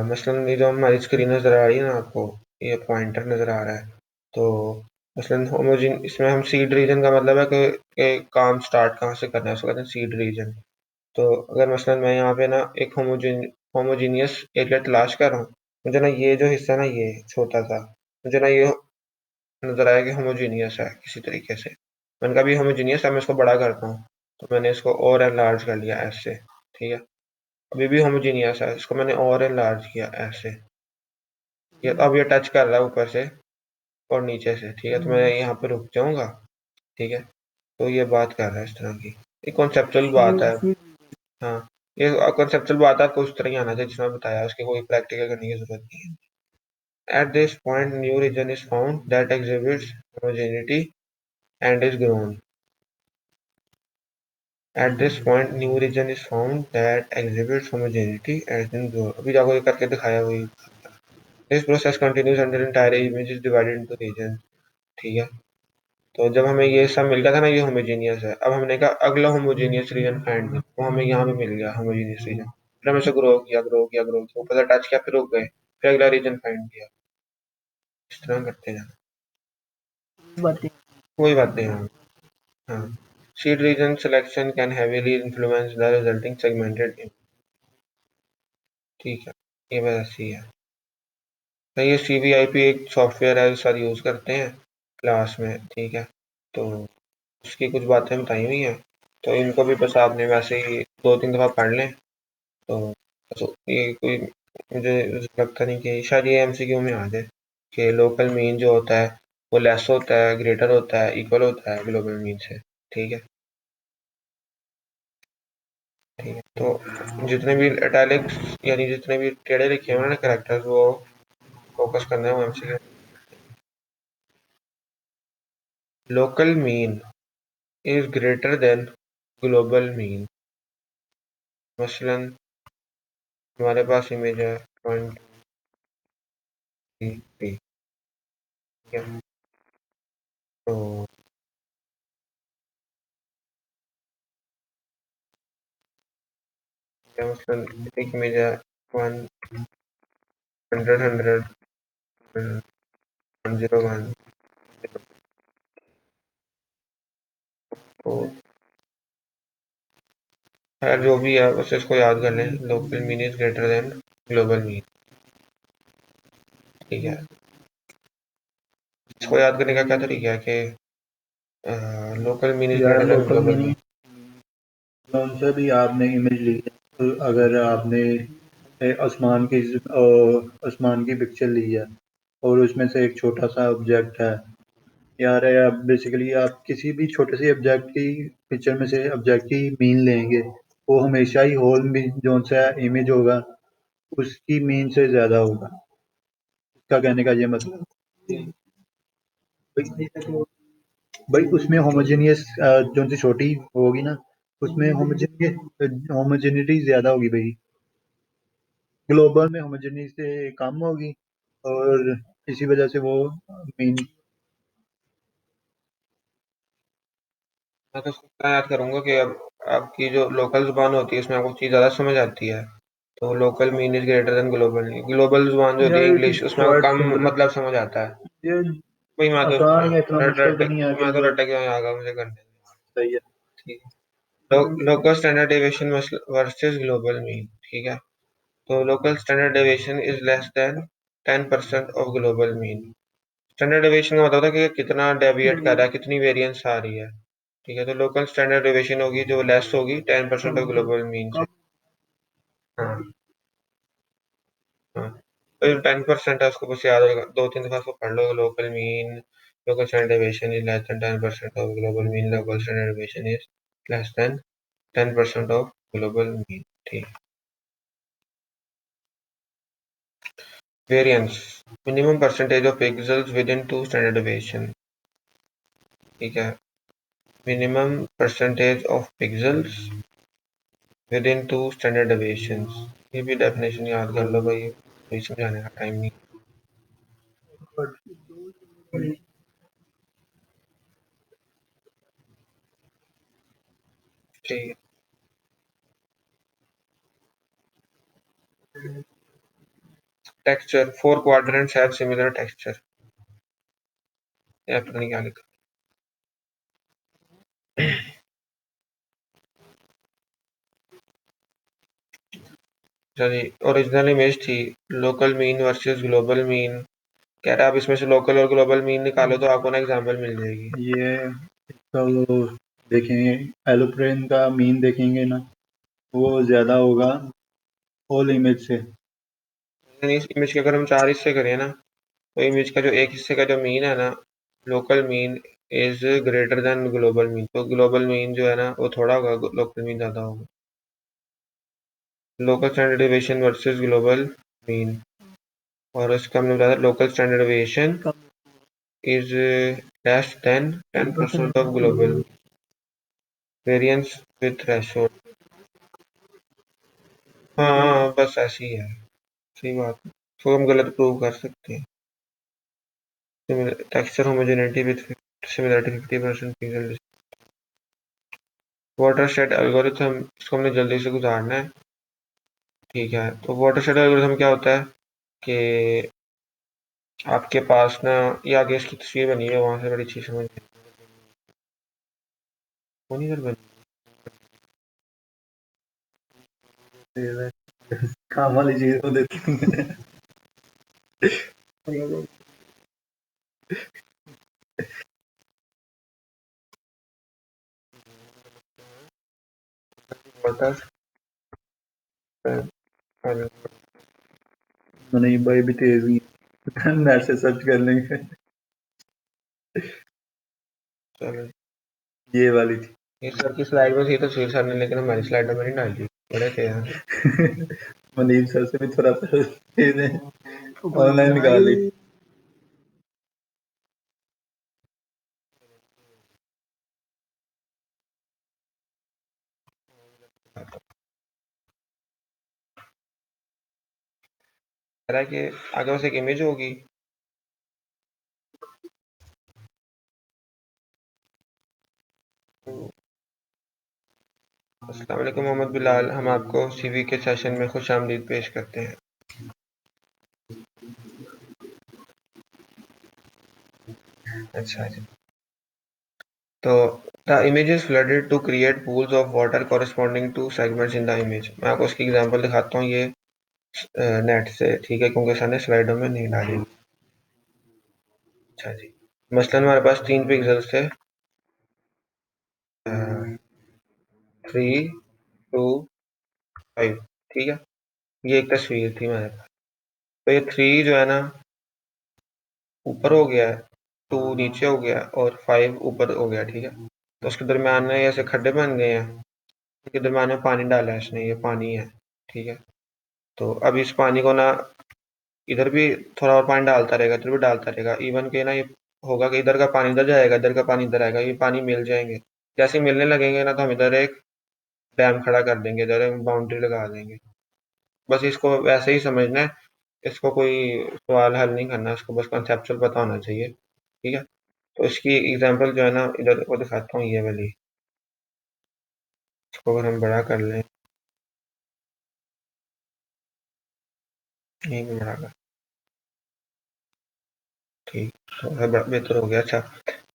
मसलन ये जो हमारी स्क्रीन नज़र आ रही है ना आपको, ये पॉइंटर नज़र आ रहा है, तो मसलन होमोजीन इसमें हम सीड रीजन का मतलब है कि काम स्टार्ट कहाँ से करना है, उसको कहते हैं सीड रीजन। तो अगर मसलन मैं यहाँ पे ना एक होमोजीनियस एरिया तलाश कर रहा हूँ, मुझे ना ये जो हिस्सा है ना, ये छोटा सा, मुझे ना ये नज़र आया कि होमोजीनियस है किसी तरीके से। मैंने कहा भी होमोजीनियस है, मैं इसको बड़ा करता हूँ, तो मैंने इसको और एनलार्ज कर लिया ऐसे, ठीक है। अभी भी होमोजीनियस है, इसको मैंने और एनलार्ज किया ऐसे, ये अब ये टच कर रहा है ऊपर से और नीचे से, ठीक है। तो मैं यहाँ पे रुक जाऊंगा, ठीक है। तो ये बात कर रहा है इस तरह की, ये कॉन्सेप्चुअल बात है। हाँ, ये कॉन्सेप्चुअल बात है, आपको उस तरह ही आना चाहिए जिसमें बताया, उसकी कोई प्रैक्टिकल करने की जरूरत नहीं है। At this point, new region is found that exhibits homogeneity and is grown. At this point, new region is found that exhibits homogeneity and is grown. अभी जाको ये करके दिखाया वही। This process continues until entire image is divided into regions. ठीक है। तो जब हमें ये सब मिल गया था ना, ये होमोजेनियस है, अब हमने कहा अगला होमोजेनियस रीजन फाइंड करो, वो हमें यहाँ पे मिल गया होमोजेनियस रीजन। फिर हमने इसे ग्रो किया, ऊपर से टच किया, फिर रुक गए, फिर अगला रीजन फाइंड किया, इस तरह करते जाना। कोई बात नहीं। हाँ, seed region selection can heavily influence the resulting segmented image. ठीक है, ये बात ऐसी है। तो ये CVIP एक सॉफ्टवेयर है, सर यूज़ करते हैं क्लास में, ठीक है। तो उसकी कुछ बातें बताई हुई हैं, तो इनको भी बस आपने वैसे ही 2-3 दफ़ा पढ़ लें, तो ये कोई मुझे लगता नहीं कि शायद ये MCQ में आ जाए कि लोकल मीन जो होता है वो लेस होता है, ग्रेटर होता है, इक्वल होता है ग्लोबल मीन से, ठीक है। ठीक है, तो जितने भी इटैलिक्स यानी जितने भी टेढ़े लिखे हुए हैं ना कैरेक्टर्स, वो फोकस करना है वो MCQ। Local mean is greater than global mean. मसलन हमारे पास इमेज है 0.33, ठीक है। तो क्या मसलन एक इमेज है 100 तो खैर जो भी है बस इसको याद कर लें, local mean is greater than global mean, ठीक है। इसको याद करने का क्या तरीका है कि लोकल मीन इज यार greater than local global meaning mean. कौन सा भी आपने इमेज ली है, तो अगर आपने आसमान की पिक्चर ली है और उसमें से एक छोटा सा ऑब्जेक्ट है, यार आप बेसिकली आप किसी भी छोटे से ऑब्जेक्ट की पिक्चर में से ऑब्जेक्ट की मीन लेंगे, वो हमेशा ही होल मीन जो सा इमेज होगा उसकी मीन से ज्यादा होगा। इसका कहने का ये मतलब भाई उसमें होमोजेनियस जो सी छोटी होगी ना, उसमें होमोजेनिटी ज्यादा होगी भाई, ग्लोबल में होमोजेनिटी कम होगी, और इसी वजह से वो मीन। मैं तो इसको इतना याद करूंगा कि अब आपकी जो लोकल जुबान होती है उसमें आपको चीज़ ज़्यादा समझ आती है, तो local mean is greater than global. Global जुबान जो होती यार है ये इंग्लिश, उसमें आपको वर्ड कम सिंपल, मतलब समझ आता है। ये भाई मैं तो आसान है, इतना रट मुश्किल रट तो नहीं है कि मैं तो जो रट के आ गया, मुझे करने दो। सही है। ठीक है। Local standard deviation versus global mean, ठीक है। तो local standard deviation is less than 10% of global mean. Standard deviation का मतलब होता है कि कितना डेविएट कर रहा है, कितनी वेरिएंस आ रही है, ठीक है। तो लोकल स्टैंडर्ड डेविएशन होगी जो लेस होगी 10% ऑफ ग्लोबल मीन से। हाँ, हाँ, तो 10% है, उसको बस याद रखो, 2-3 दफा उसको पढ़ लो। Local mean, local standard deviation is less than 10% of global mean, local standard deviation is less than 10% of global mean, ठीक। Variance, minimum percentage of pixels within 2 standard deviation, ठीक है। Minimum percentage of pixels within 2 standard deviations. ये भी definition याद कर लो भाई, कोई समझाने का टाइम नहीं। ठीक है। Texture 4 quadrants have similar texture. या पता नहीं क्या लिखा। चलिए ओरिजिनल इमेज थी local mean versus global mean. कह रहा है आप इसमें से लोकल और ग्लोबल मीन निकालो तो आपको ना एग्जांपल मिल जाएगी। ये इसका वो देखेंगे एलोप्रेन का मीन देखेंगे ना, वो ज्यादा होगा होल इमेज से। इस इमेज के अगर हम 4 हिस्से करें ना, तो इमेज का जो एक हिस्से का जो मीन है ना, local mean is greater than global mean. तो ग्लोबल मीन जो है ना वो थोड़ा होगा, लोकल मीन ज्यादा होगा। Local standard deviation versus global mean, और इसका हमने बताया local standard deviation is less than 10% of global variance with threshold. हाँ बस ऐसी ही है, सही बात है, तो हम गलत प्रूव कर सकते हैं। Texture homogeneity with similarity 50% pixel. Watershed algorithm, इसको हमने जल्दी से गुजारना है, ठीक है। तो वाटरशेड एल्गोरिथम क्या होता है कि आपके पास ना, ये आगे इसकी तस्वीर बनी है, वहां से बड़ी अच्छी समझ वो नहीं बनी। काम वाली चीज को देती नहीं भाई भी तेज नहीं है। नेट से सर्च कर लेंगे। चलो ये वाली थी। ये सर की स्लाइड में थी तस्वीर सर ने, लेकिन हमारी स्लाइड में नहीं डाली, बड़े थे यार। मनीब सर से भी थोड़ा सा तेज है, ऑनलाइन निकाल ली। कह रहा है कि आगे बस एक इमेज होगी, अस्सलाम वालेकुम मोहम्मद बिलाल, हम आपको सीवी के सेशन में खुशामदीद पेश करते हैं। अच्छा जी, तो the image is flooded to create pools of water corresponding to segments in the image. मैं आपको इसकी एग्जांपल दिखाता हूँ, ये नेट से, ठीक है, क्योंकि सर ने स्लाइडों में नहीं डाली। अच्छा जी, मसलन हमारे पास 3 पिक्सल्स थे, 3, 2, 5, ठीक है। ये एक तस्वीर थी हमारे पास, तो ये 3 जो है ना ऊपर हो गया, 2 नीचे हो गया और 5 ऊपर हो गया, ठीक है। तो उसके दरमियान में ऐसे खड्डे बन गए हैं, इसके दरमियान में पानी डाला है इसने, ये पानी है, ठीक है। तो अब इस पानी को ना इधर भी थोड़ा और पानी डालता रहेगा, इधर भी डालता रहेगा, इवन के ना ये होगा कि इधर का पानी इधर जाएगा, इधर का पानी इधर आएगा, ये पानी मिल जाएंगे। जैसे मिलने लगेंगे ना, तो हम इधर एक डैम खड़ा कर देंगे, इधर एक बाउंड्री लगा देंगे। बस इसको वैसे ही समझना है, इसको कोई सवाल हल नहीं करना, इसको बस कॉन्सेप्चुअल पता होना चाहिए, ठीक है। तो इसकी एग्जांपल जो है ना इधर को दिखाता हूँ, ये वाली, इसको अगर हम बड़ा कर लें, यहीं पे बड़ा कर, ठीक, थोड़ा बेहतर हो गया। अच्छा,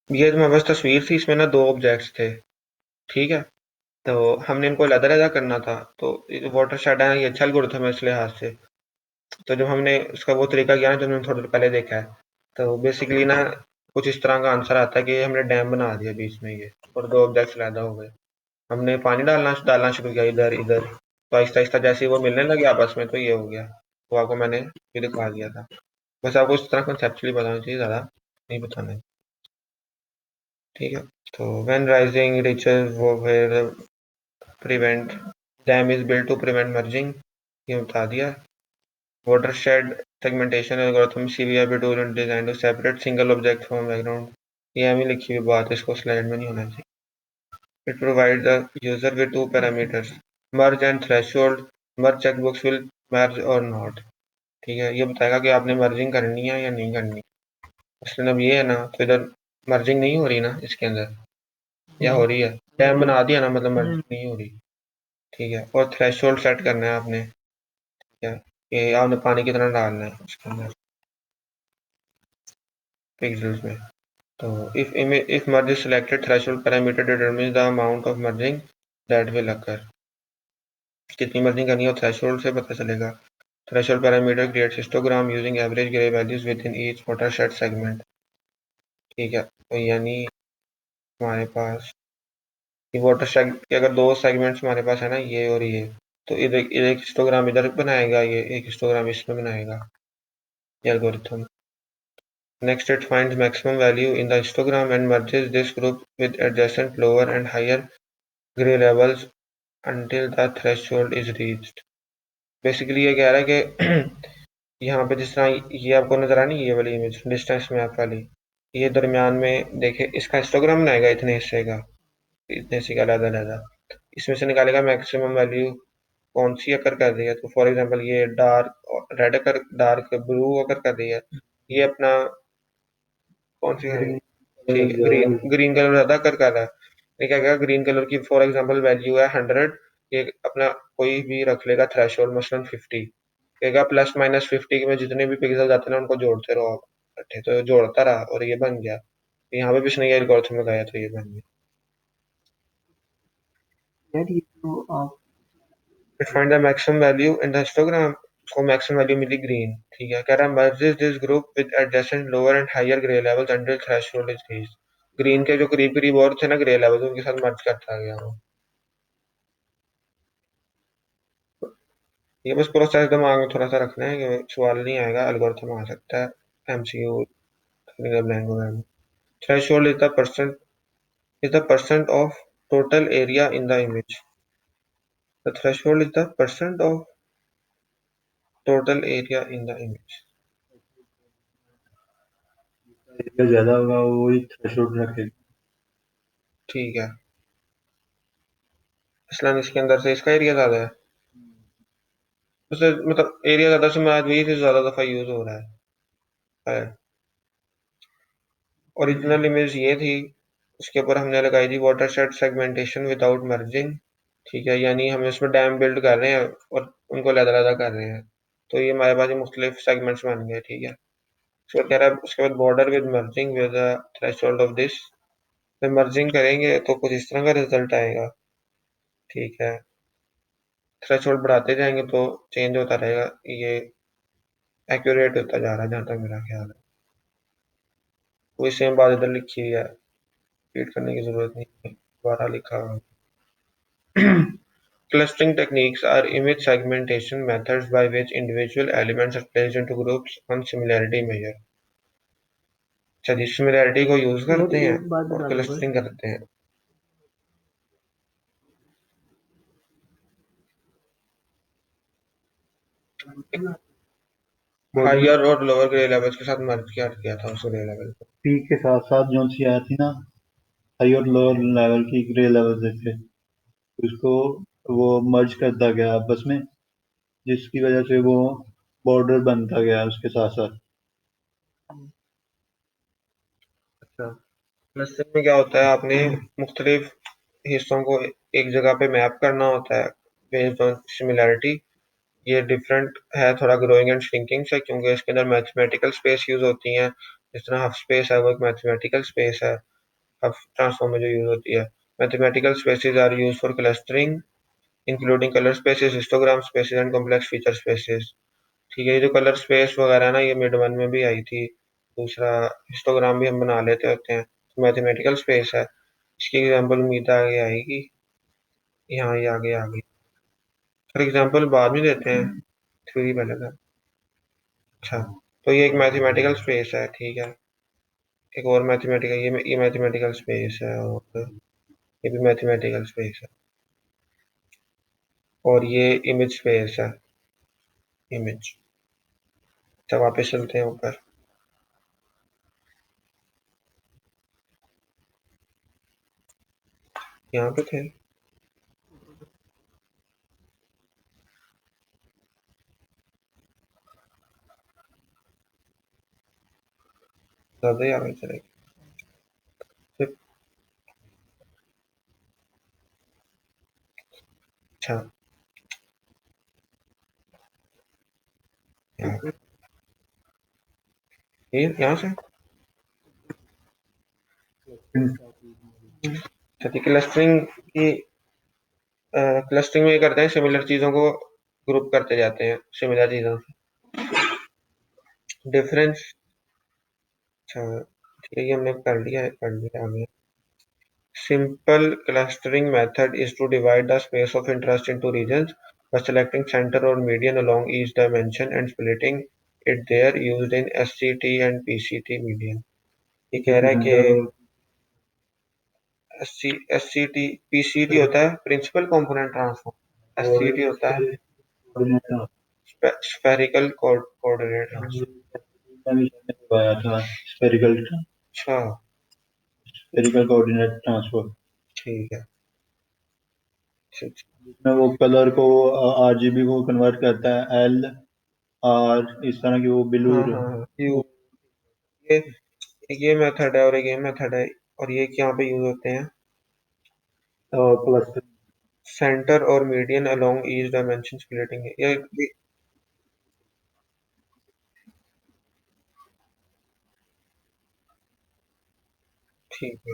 ये जो हमारे पास तस्वीर थी, इसमें ना 2 ऑब्जेक्ट्स थे, ठीक है। तो हमने इनको अलग-अलग करना था, तो ये वाटर शेड है, ये अच्छा एल्गोरिथम है इस लिहाज से। तो जब हमने उसका वो तरीका किया ना, जो हमने थोड़ी देर पहले देखा है, तो बेसिकली ना कुछ इस तरह का आंसर आता है कि हमने डैम बना दिया बीच में ये, और 2 ऑब्जेक्ट्स पैदा हो गए। हमने पानी डालना डालना शुरू किया इधर इधर, तो आहिस्ता आहिस्ता जैसे ही वो मिलने लगे आपस में, तो ये हो गया। तो आपको मैंने ये दिखा दिया था, बस आपको इस तरह कंसेप्चुअली बताना चाहिए, ज़्यादा नहीं बताना है, ठीक है। तो व्हेन राइजिंग रिचेस वो फिर prevent, dam is built to prevent merging, ये बता दिया। Watershed segmentation algorithm CVRP tool design to separate single object from background, ये हमें लिखी हुई बात है, इसको स्लाइड में नहीं होना चाहिए। It provides the user with 2 parameters, merge and threshold. merge checkbox will merge or not, ठीक है। ये बताएगा कि आपने मर्जिंग करनी है या नहीं करनी। मसलन अब ये है ना, तो इधर मर्जिंग नहीं हो रही ना इसके अंदर, या हो रही है, टैब बना दिया ना, मतलब मर्जिंग नहीं हो रही, ठीक है। और थ्रेशोल्ड सेट करना है आपने, ठीक है। ये आपने पानी कितना डालना है उसके अंदर पिक्सल्स में। तो if merge is selected, threshold parameter determines the amount of merging that will occur. कितनी मर्जिंग करनी है थ्रेशोल्ड से पता चलेगा। Threshold parameter creates histogram using average grey values with in each watershed segment. ठीक है, तो यानी हमारे पास वाटरशेड के अगर दो सेगमेंट्स हमारे पास है ना, ये और ये, तो इधर एक हिस्टोग्राम इधर बनाएगा, ये एक हिस्टोग्राम इसमें बनाएगा ये algorithm. Next, it finds maximum value in the histogram and merges this group with adjacent lower and higher gray levels until the threshold is reached. Basically ये कह रहा है कि यहाँ पे जिस तरह ये आपको नजर आ नहीं, ये वाली इमेज डिस्टेंस मैप वाली, ये दरमियान में देखे इसका हिस्टोग्राम बनाएगा इतने हिस्से का, इतने हिस्से का अलग-अलग, इसमें से निकालेगा मैक्सिमम वैल्यू कौन सी अकर कर रही है। तो फॉर एग्जांपल ये डार्क रेड अकर, डार्क ब्लू अकर कर रही है, ये अपना कौन सी है, ठीक है, ग्रीन ग्रीन कलर ज्यादा कर रहा है। ये क्या कहेगा, ग्रीन कलर की फॉर एग्जांपल वैल्यू है 100, ये अपना कोई भी रख लेगा थ्रेशोल्ड मसलन 50, कहेगा प्लस माइनस 50 में जितने भी पिक्सल आते हैं ना उनको जोड़ते रहो आप इकट्ठे, तो जोड़ता रहा और ये बन गया। यहाँ पे भी इसने ये एल्गोरिथम लगाया तो ये बन गया। यार ये तो आप It find the maximum value in the histogram, उसको maximum value मिली ग्रीन। ठीक है, कह रहा है merges this group with adjacent lower and higher gray levels until threshold is reached। Green के जो करीब करीब और थे ना ग्रे लेवल, उनके साथ मर्ज करता गया वो। ये बस प्रोसेस दिमाग में थोड़ा सा रखना है कि सवाल नहीं आएगा, एल्गोरिथम आ सकता है एमसीयू लैंग्वेज में। Threshold is the percent of total area in the image। The threshold is the percent of total area in the image। Area ज्यादा होगा वही थ्रेशोल्ड रखेगा। ठीक है, मसलन इसके अंदर से इसका एरिया ज्यादा है, उससे मतलब एरिया ज्यादा से मैं आज वही से ज्यादा दफा यूज हो रहा है। ओरिजिनल इमेज ये थी, उसके ऊपर हमने लगाई थी वाटरशेड सेगमेंटेशन विदाउट मर्जिंग। ठीक है, यानी हम इसमें डैम बिल्ड कर रहे हैं और उनको लहदा कर रहे हैं, तो ये हमारे पास मुख्तलिफ सेगमेंट्स बन गए। ठीक है, उसको कह रहा है उसके बाद border with merging with threshold of this, जब मर्जिंग करेंगे तो कुछ इस तरह का रिजल्ट आएगा। ठीक है, थ्रेशोल्ड बढ़ाते जाएंगे तो चेंज होता रहेगा, ये एक्यूरेट होता जा रहा है जहां तक मेरा ख्याल है। वही सेम बात इधर लिखी हुई है, रिपीट करने की जरूरत नहीं है, दोबारा लिखा हुआ है। Clustering techniques are image segmentation methods by which individual elements are placed into groups on similarity measure। अच्छा जी, सिमिलैरिटी को यूज करते हैं एक बात और बता दो बस, क्लस्टरिंग करते हैं। हायर और लोअर ग्रे लेवल्स के साथ मर्ज किया था उस ग्रे लेवल को। पी के साथ साथ जो सी आई थी ना, हाई और लोअर लेवल की ग्रे लेवल थे, उसको वो मर्ज करता गया आपस में, जिसकी वजह से वो बॉर्डर बनता गया उसके साथ साथ। अच्छा, क्लस्टरिंग में क्या होता है, आपने मुख्तलिफ हिस्सों को एक जगह पे मैप करना होता है बेस्ड ऑन सिमिलैरिटी। ये डिफरेंट है थोड़ा ग्रोइंग एंड श्रिंकिंग से, क्योंकि इसके अंदर मैथमेटिकल स्पेस यूज होती हैं। जिस तरह हफ स्पेस है वो एक मैथमेटिकल स्पेस है, हफ ट्रांसफॉर्म में जो यूज होती है। Mathematical spaces are use for clustering including colour spaces, histogram spaces and complex feature spaces. ठीक है, ये जो कलर स्पेस वगैरह ना, ये मिड वन में भी आई थी। दूसरा हिस्टोग्राम भी हम बना लेते होते हैं, तो मैथमेटिकल स्पेस है। इसकी एग्जांपल उम्मीद आगे आएगी, यहाँ ये आगे आ गई। फॉर एग्जांपल बाद में देते हैं, थ्योरी पहले था। अच्छा, तो ये एक मैथमेटिकल स्पेस है। ठीक है, एक और मैथमेटिकल, ये मैथमेटिकल स्पेस है और ये भी मैथमेटिकल स्पेस है, और ये इमेज स्पेस है, इमेज। अच्छा, वापस चलते हैं ऊपर। यहाँ पे थे, ज्यादा ही आगे चले गए। फिर- अच्छा, ये यहाँ से क्लस्टरिंग की क्लस्टरिंग में ये करते हैं, सिमिलर चीजों को ग्रुप करते जाते हैं सिमिलर चीजों से। डिफरेंस, अच्छा ठीक है, ये हमने कर लिया हमें। Simple clustering method is to divide the space of interest into regions by selecting center or median along each dimension and splitting it there used in SCT and PCT median। ये कह रहा है कि SCT PCT होता है principal component transform, SCT होता है spherical coordinate transform. Spherical अच्छा कोऑर्डिनेट ट्रांसफर। ठीक है, ठीक। जिसमें वो कलर को RGB को कन्वर्ट करता है, LR इस तरह की वो हाँ बिलूर। हाँ हाँ, ये ये मेथड है और एक ये मेथड है, और ये यहाँ पे यूज होते हैं क्लस्टर सेंटर और median along each dimension splitting. ये ठीक है,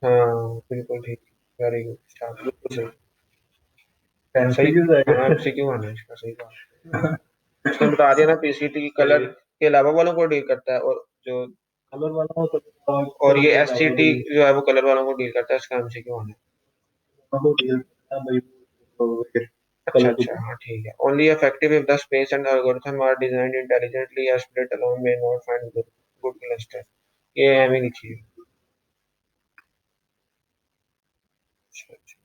हाँ बिल्कुल ठीक, वेरी गुड स्टार्ट, बिल्कुल सही। सही, हाँ MCQ आना है इसका, सही बात। उसने बता दिया ना, पीसीटी कलर के अलावा वालों को डील करता है, और जो कलर वाला और ये एससीटी जो है वो कलर वालों को डील करता है, इसका MCQ आना है। अच्छा अच्छा, हाँ ठीक है। Only effective if the space and algorithm are designed intelligently as split alone may not find good cluster. ये हमें लिखिए। अच्छा अच्छा,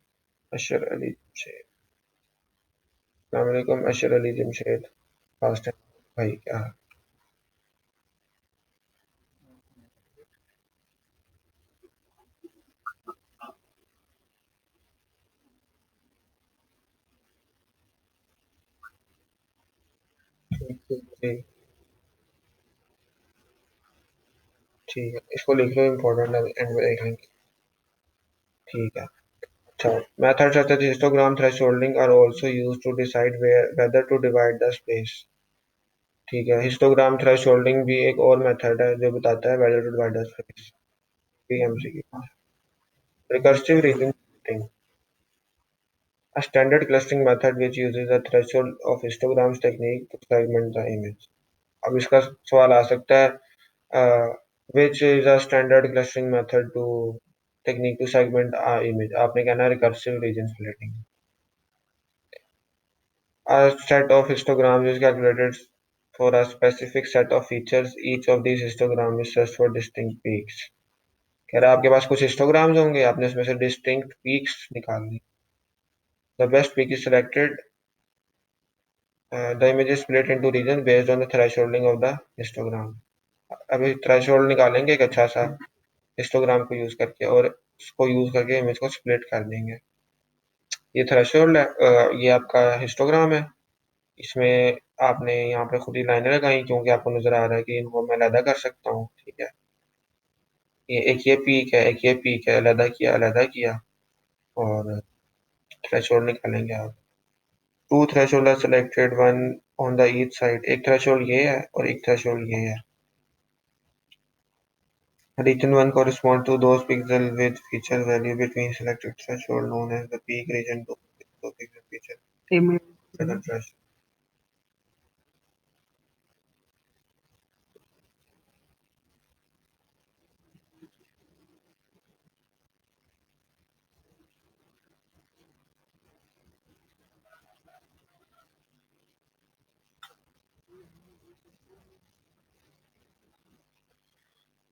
अशर अली जमशेद, अस्सलाम वालेकुम अशर अली जमशेद, फास्ट है भाई, क्या हाल? ठीक, ठीक है, इसको लिख लो, इम्पोर्टेंट है, एंड में देख लेंगे। ठीक है, अच्छा। Methods such as histogram thresholding are also used to decide whether to divide the space। ठीक है, हिस्टोग्राम थ्रेशोल्डिंग भी एक और मेथड है जो बताता है whether to divide the space। PMCQ। Recursive region splitting, a standard clustering method which uses a threshold of histograms technique to segment the image। अब इसका सवाल आ सकता है, which is a standard clustering method to technique to segment a image, आपने कहना है recursive region splitting। A set of histograms is calculated for a specific set of features, each of these histograms is searched for distinct peaks। कह रहा है आपके पास कुछ histograms होंगे, आपने इसमें से डिस्टिंक्ट पीक्स निकालनी। The best peak is selected, the image is split into region based on the thresholding of the histogram. अभी थ्रेशोल्ड निकालेंगे एक अच्छा सा हिस्टोग्राम को यूज करके, और उसको यूज करके इमेज को स्प्लिट कर देंगे। ये थ्रेशोल्ड है, ये आपका हिस्टोग्राम है। इसमें आपने यहाँ पे खुद ही लाइनें लगाई, क्योंकि आपको नजर आ रहा है कि इनको मैं अलहदा कर सकता हूँ। ठीक है, ये एक ये पीक है, एक ये पीक है, अलहदा किया, और थ्रेशोल्ड निकालेंगे आप। Two threshold are selected, one on the each side. एक थ्रेशोल्ड ये है और एक थ्रेशोल्ड ये है। Region 1 corresponds to those pixels with feature value between selected threshold known as the peak. Region 2 those pixel feature second threshold।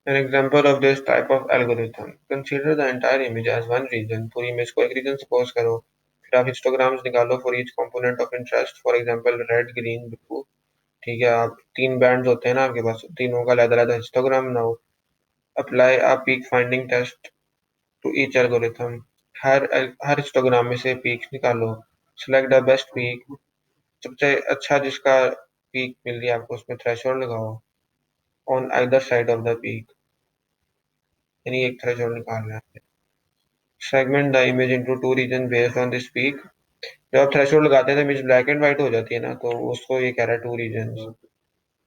An example of this type of algorithm: consider the entire image as one region। पूरी image को एक reason suppose करो, फिर आप histograms निकालो for each component of interest, for example red green blue. ठीक है, आप तीन बैंड्स होते हैं ना आपके पास, तीनों का अलग अलग हिस्टोग्राम बनाओ। Apply a peak finding test to each algorithm, हर हिस्टोग्राम में से पीक्स निकालो। सेलेक्ट द बेस्ट पीक, सबसे अच्छा जिसका पीक मिल रही है आपको, उसमें थ्रेशोल्ड लगाओ on either side of the peak. यानी एक थ्रेशोल्ड निकालना है। Segment the image into two region based on this peak. जब आप थ्रेशोल्ड लगाते हैं तो इमेज ब्लैक एंड व्हाइट हो जाती है ना, तो उसको ये कह रहा है two region.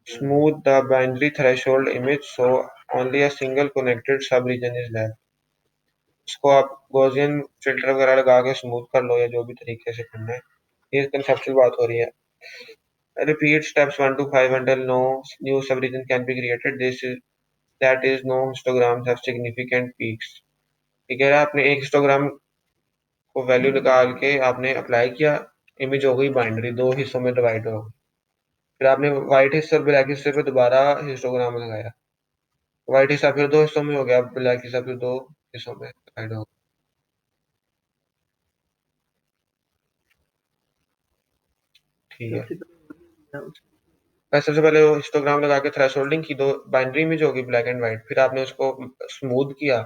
Smooth the binary threshold image so only a single connected sub region is left. इसको आप गॉसियन फिल्टर वगैरह लगा के स्मूथ कर लो, या जो भी तरीके से करना है। ये कंसेप्चुअल बात हो रही है। Repeat steps 1 to 5 until no new subregion can be created. That is no histograms have significant peaks. ठीक है, आपने एक हिस्टोग्राम को वैल्यू निकाल के आपने अप्लाई किया, इमेज हो गई बाइनरी, दो हिस्सों में डिवाइड हो गई। फिर आपने व्हाइट हिस्से और ब्लैक हिस्से पे दोबारा हिस्टोग्राम लगाया, व्हाइट हिस्सा फिर दो हिस्सों में हो गया, ब्लैक हिस्सा फिर दो हिस्सों में डिवाइड हो गया। ठीक है, सबसे पहले वो हिस्टोग्राम लगा के थ्रेशोल्डिंग की, दो बाइनरी इमेज होगी ब्लैक एंड व्हाइट, फिर आपने उसको स्मूथ किया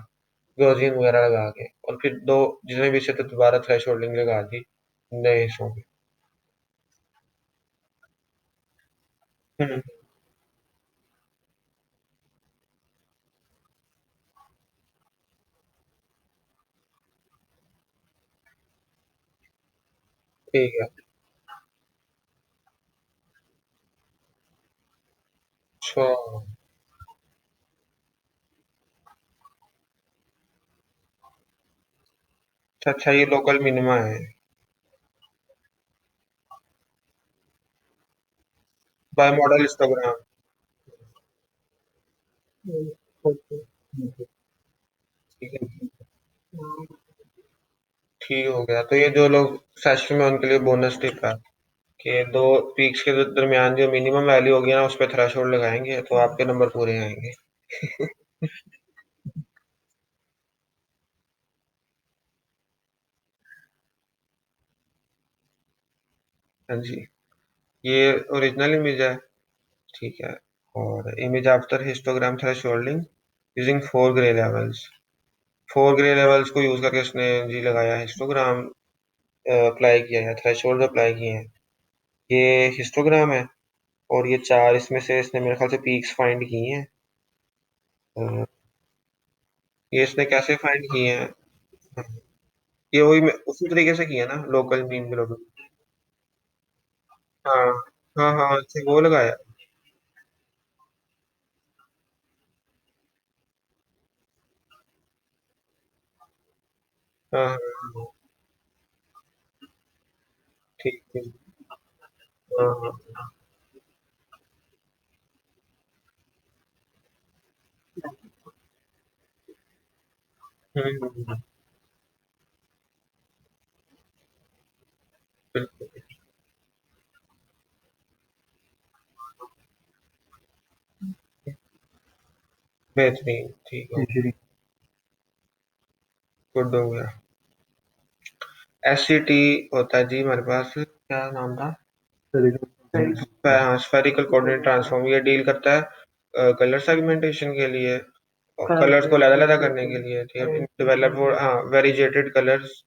गॉसियन वगैरह लगा के, और फिर दो जितने भी हिस्से थे दोबारा थ्रेशोल्डिंग लगा दी नए हिस्सों में। हम्म, ठीक है। अच्छा अच्छा अच्छा, ये लोकल मिनिमा है। Bimodal histogram. ठीक है, ठीक हो गया। तो ये जो लोग सेशन में, उनके लिए बोनस टिप है कि दो पीक्स के दरमियान जो मिनिमम वैल्यू होगी ना, उस पर थ्रेशोल्ड लगाएंगे तो आपके नंबर पूरे आएंगे। हाँ जी, ये ओरिजिनल इमेज है। ठीक है, और image after histogram thresholding using four grey levels. Four grey levels को यूज करके उसने जी लगाया, हिस्टोग्राम अप्लाई किया है, थ्रेशोल्ड अप्लाई किए हैं। ये हिस्टोग्राम है, और ये चार इसमें से इसने मेरे ख्याल से पीक्स फाइंड की हैं। अ, ये इसने कैसे फाइंड किए हैं? ये वही उसी तरीके से किया ना, लोकल मीन ग्लोबल। हाँ हाँ हाँ, अच्छा वो लगाया। हाँ हाँ हाँ, ठीक है। हाँ हाँ, हम्म, बिल्कुल बेहतरीन, ठीक हो, इजीली गुड हो गया। एस सी टी होता है जी हमारे पास, क्या नाम था? हाँ, स्फेरिकल कोऑर्डिनेट ट्रांसफॉर्म। ये डील करता है कलर सेगमेंटेशन के लिए, और कलर्स को अलग-अलग करने के लिए, ठीक है। डेवलप और हाँ, वेरिएटेड कलर्स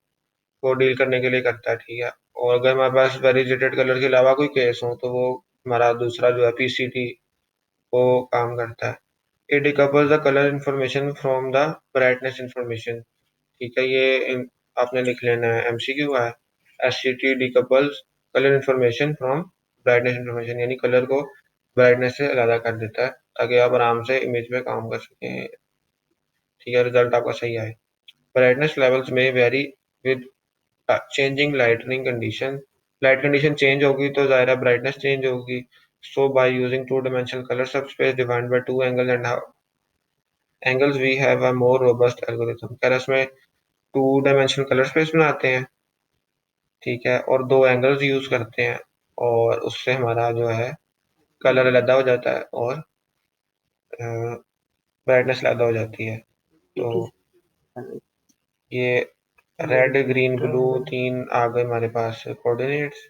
को डील करने के लिए करता है, ठीक है। और अगर हमारे पास वेरिएटेड कलर के अलावा कोई केस हो, तो वो हमारा दूसरा जो है पीसीटी वो काम करता है। It decouples the colour information from the brightness information. ठीक है, आपने लिख लेना है, एमसीक्यू है। S C T decouples colour information from brightness information, यानी कलर को ब्राइटनेस से अलग कर देता है, ताकि आप आराम से इमेज में काम कर सकें। ठीक है, रिजल्ट आपका सही आए। ब्राइटनेस लेवल्स में vary with changing lightning condition. Light condition change होगी तो ज़ाहिर है ब्राइटनेस चेंज होगी। So by using two dimensional colour subspace defined by two angle and angles we have a more robust algorithm. कह रहा है इसमें टू डायमेंशनल कलर स्पेस बनाते हैं, ठीक है, और दो एंगल्स यूज करते हैं, और उससे हमारा जो है कलर अलग हो जाता है, और ब्राइटनेस अलग हो जाती है। तो ये रेड ग्रीन ब्लू तीन आ गए हमारे पास कोऑर्डिनेट्स।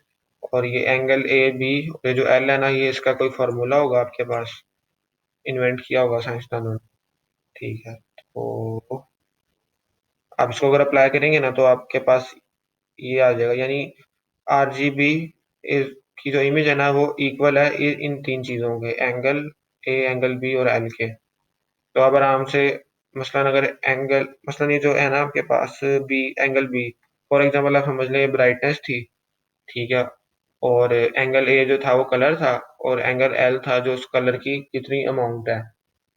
और ये एंगल ए बी, ये जो एल है ना, ये इसका कोई फार्मूला होगा आपके पास, इन्वेंट किया होगा साइंसदानों ने। ठीक है, तो आप इसको अगर अप्लाई करेंगे ना, तो आपके पास ये आ जाएगा, यानी आरजीबी की जो इमेज है ना, वो इक्वल है इन तीन चीजों के, एंगल ए, एंगल बी और एल के। तो आप आराम से मसलन अगर एंगल, मसलन ये जो है ना आपके पास B, angle B, for example आप समझ लें ब्राइटनेस थी, ठीक है, और एंगल ए जो था वो कलर था, और एंगल एल था जो उस कलर की कितनी अमाउंट है।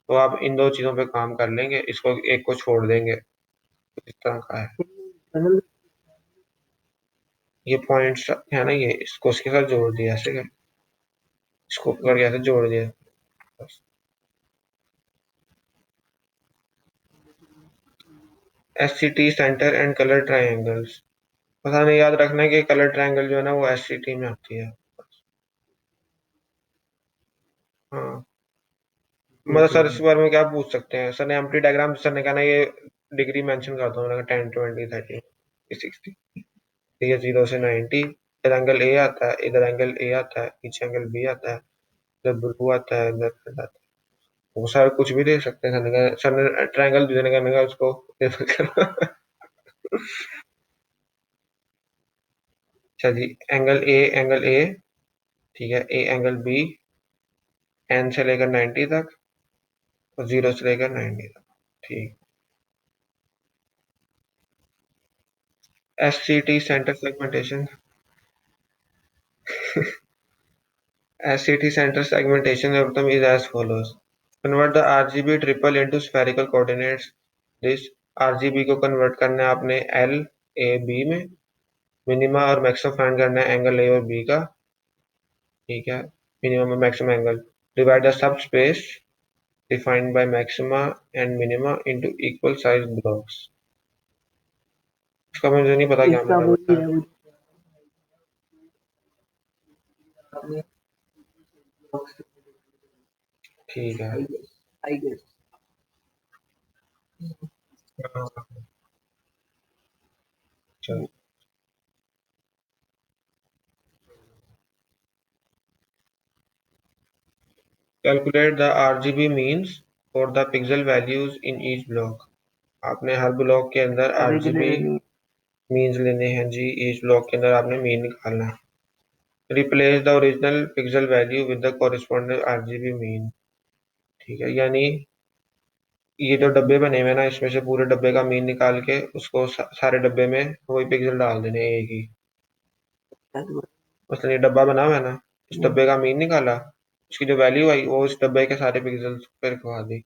तो आप इन दो चीजों पे काम कर लेंगे, इसको एक को छोड़ देंगे। तो इस तरह का है ये पॉइंट्स है ना, ये इसको उसके साथ जोड़ दिया ऐसे कर, इसको करके ऐसे जोड़ दिया बस। S C T centre and colour triangles, पता नहीं, याद रखना है कि कलर ट्रायंगल जो है ना वो एस सी टी में आती है। हाँ, मतलब सर इस बारे में क्या पूछ सकते हैं, सर ने एम्प्टी डायग्राम, सर ने कहा ना ये डिग्री मेंशन कर दो, मैंने 10 20 30 60, ठीक है, 0 से 90, इधर एंगल ए आता है, इधर एंगल ए आता है, पीछे एंगल बी आता है, इधर ब्लू आता है, इधर रेड आता है। वो सर कुछ भी दे सकते हैं, सर ने कहा, सर ने ट्रायंगल देने का, मैंने कहा उसको लेबल करो। अच्छा जी, एंगल ए, ठीक है, ए एंगल बी, एन से लेकर 90 तक, और 0 से लेकर 90 तक, ठीक। S C T centre segmentation, SCT center segmentation algorithm is as follows. Convert the RGB triple into spherical coordinates. This RGB को convert करना है आपने L, A, B में, मिनिमा और मैक्सिमम फाइंड करना है एंगल A और B का, ठीक है, मिनिमम और maximum angle. Divide the sub space defined by maxima and minima into equal size blocks. इसका मुझे नहीं पता क्या इसका मतलब वो होता ही है। है वो आपने ठीक है, आई गेस चलो। Calculate the RGB means for the pixel values in each block. आपने हर ब्लॉक के अंदर एवरेज ले RGB लेनी मीन्स लेने हैं जी, ईच ब्लॉक के अंदर आपने मीन निकालना है। Replace the original pixel value with the corresponding RGB mean, ठीक है, यानी ये जो डब्बे बने हुए हैं ना, इसमें से पूरे डब्बे का मीन निकाल के उसको सारे डब्बे में वही पिक्सल डाल देने हैं एक ही। है मतलब ये डब्बा बना हुआ है ना, इस डब्बे का मीन निकाला, उसकी जो वैल्यू आई वो इस डब्बे के सारे पिक्सल पर रखवा दी।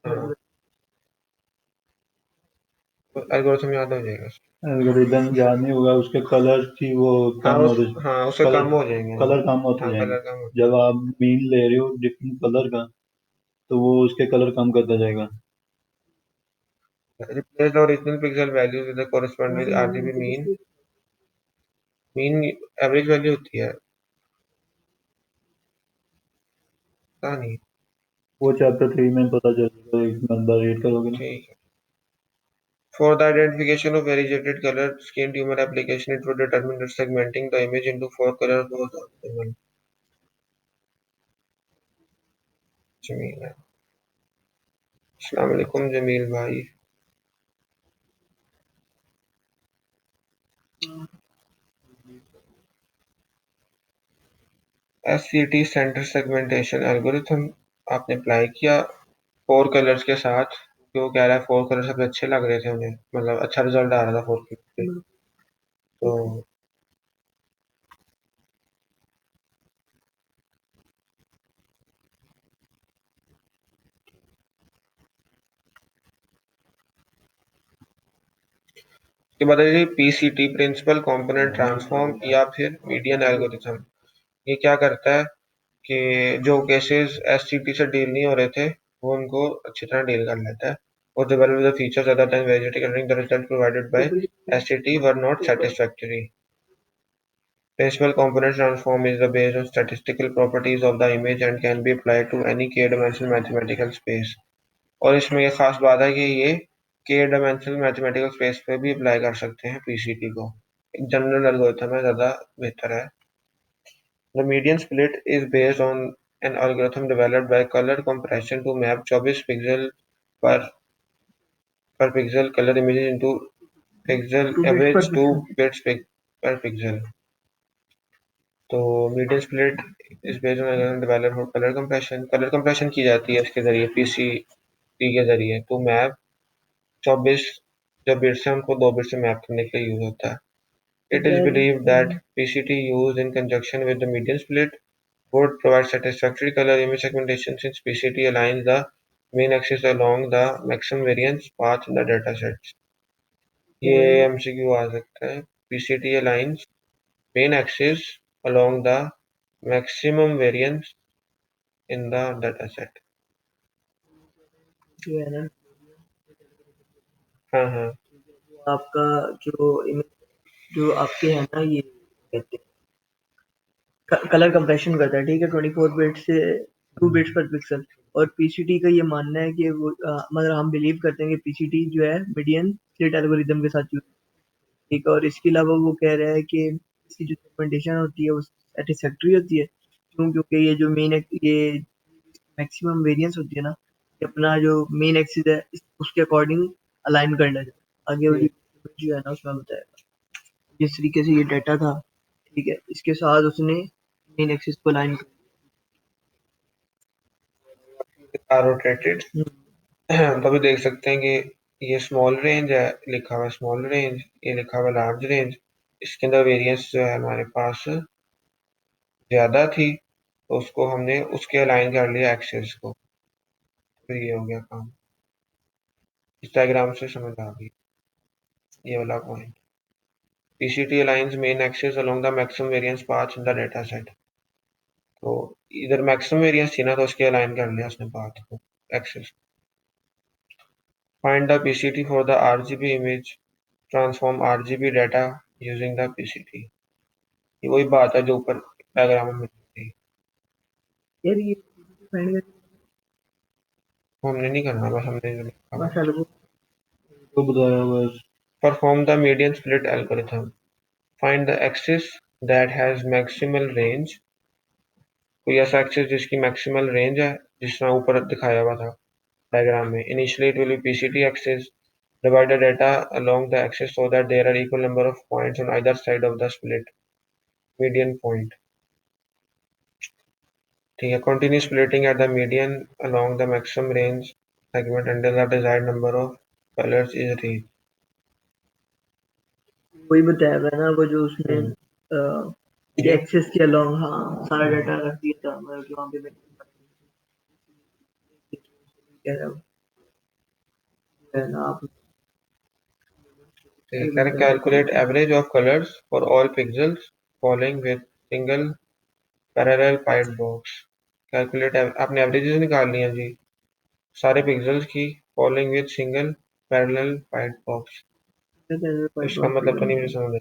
हाँ, तो एल्गोरिथम याद हो जाएगा। एल्गोरिदम याद नहीं होगा, उसके कलर की वो हाँ कम उस, होते, हाँ उससे कलर कम हो जाएंगे, हाँ। कलर कम होते हाँ जाएंगे। कलर कम हो, जब आप मीन ले रहे हो डिफरेंट कलर का, तो वो उसके कलर कम करता जाएगा। Replace the original pixel value with the corresponding RGB mean, mean average value होती है, पता नहीं, वो चैप्टर 3 में पता चलेगा, एक नंबर रीड करोगे ना। ठीक है। For the identification of variegated color skin tumor application, it would determine that segmenting the image into 4 colors was optimal. Jameel है, अस्सलाम वालेकुम जमील भाई। SCT सेंटर सेगमेंटेशन एल्गोरिथम आपने अप्लाई किया 4 कलर्स के साथ, जो कह रहा है 4 कलर सबसे अच्छे लग रहे थे उन्हें, मतलब अच्छा रिजल्ट आ रहा था 4 कलर पे। तो इसके बाद है PCT प्रिंसिपल कंपोनेंट ट्रांसफॉर्म या फिर मीडियन एल्गोरिथम। ये क्या करता है कि जो केसेस एससीटी से डील नहीं हो रहे थे वो उनको अच्छी तरह डील कर लेता है, और develop the features other than variety coloring the result provided by SCT were not satisfactory. Principal component transform is the based on statistical properties of the image and can be applied to any k-dimensional mathematical space. और इसमें ये खास बात है कि ये k-dimensional mathematical space पे भी अप्लाई कर सकते हैं पीसीटी को। एक जनरल एल्गोरिथम है, ज्यादा बेहतर है। The median split is based on an algorithm developed by color compression to map 24 pixel per per pixel color images into pixel two bits average पर 2 पिक्सल bits per pixel. तो median split is based on algorithm developed for color compression की जाती है इसके जरिए P के जरिए to map 24 जो बिट्स हैं उनको 2 बिट से मैप करने के लिए यूज होता है. It is believed that PCT used in conjunction with the median split would provide satisfactory color image segmentation since PCT aligns the main axis along the maximum variance path in the datasets. ये MCQ आ सकता है. PCT aligns main axis along the maximum variance in the dataset. जो है ना हाँ हाँ आपका जो आपके है ना ये कहते हैं कलर कंप्रेशन करता है, ठीक है, 24 बिट से 2 बिट्स पर पिक्सल. और पीसीटी का ये मानना है कि वो मतलब हम बिलीव करते हैं कि पीसीटी जो है मीडियन स्लिट एल्गोरिदम के साथ यूज, ठीक है. और इसके अलावा वो कह रहा है कि इसकी जो सेगमेंटेशन होती है वो सेटिस्फैक्टरी होती है, क्योंकि ये जो ये मैक्सिमम वेरिएंस होती है ना, ये अपना जो मेन एक्सिस है उसके अकॉर्डिंग अलाइन करना है. आगे वाली जो है ना उसमें बताया जिस तरीके से ये डाटा था, ठीक है, इसके साथ उसने मेन एक्सिस को अलाइन are rotated. तो अभी देख सकते हैं कि ये स्मॉल रेंज है, लिखा हुआ स्मॉल रेंज, ये लिखा हुआ लार्ज रेंज. इसके अंदर वेरिएंस जो है हमारे पास ज्यादा थी, तो उसको हमने उसके अलाइन कर लिया एक्सेस को. फिर ये हो गया काम. इस डायग्राम से समझ आ गई ये वाला point. PCT aligns main axis along the maximum variance path in the data set. तो इधर मैक्सिमम वेरिएंस थी ना, तो उसके अलाइन कर लिया उसने पाथ को, access. Find the PCT for the RGB image. Transform RGB data using the PCT. ये वही बात है जो ऊपर डायग्राम में मिली थी. यार ये फाइंड हमने नहीं करना, बस हमने जो लिखा हुआ है. कर तो बताया बस. Perform the median split algorithm. Find the axis that has maximal range. कोई ऐसा एक्सिस जिसकी मैक्सिमल रेंज है, जिस तरह ऊपर दिखाया हुआ था डायग्राम में. Initially it will be PCT axis. Divide the data along the axis so that there are equal number of points on either side of the split median point. ठीक है. Continue splitting at the median along the maximum range segment until the desired number of colors is reached. वही बताया हुआ है ना वो जो उसने एक्सेस के अलोंग हाँ सारा डाटा रख दिया था, मतलब कि वहाँ पे कह रहा हूँ है ना आप Calculate average of colors for all pixels falling with single parallel piped box. Calculate आपने एवरेजेस निकाल लिया जी सारे पिक्सेल्स की following with single parallel pipe box. इसका मतलब तो नहीं मुझे समझ.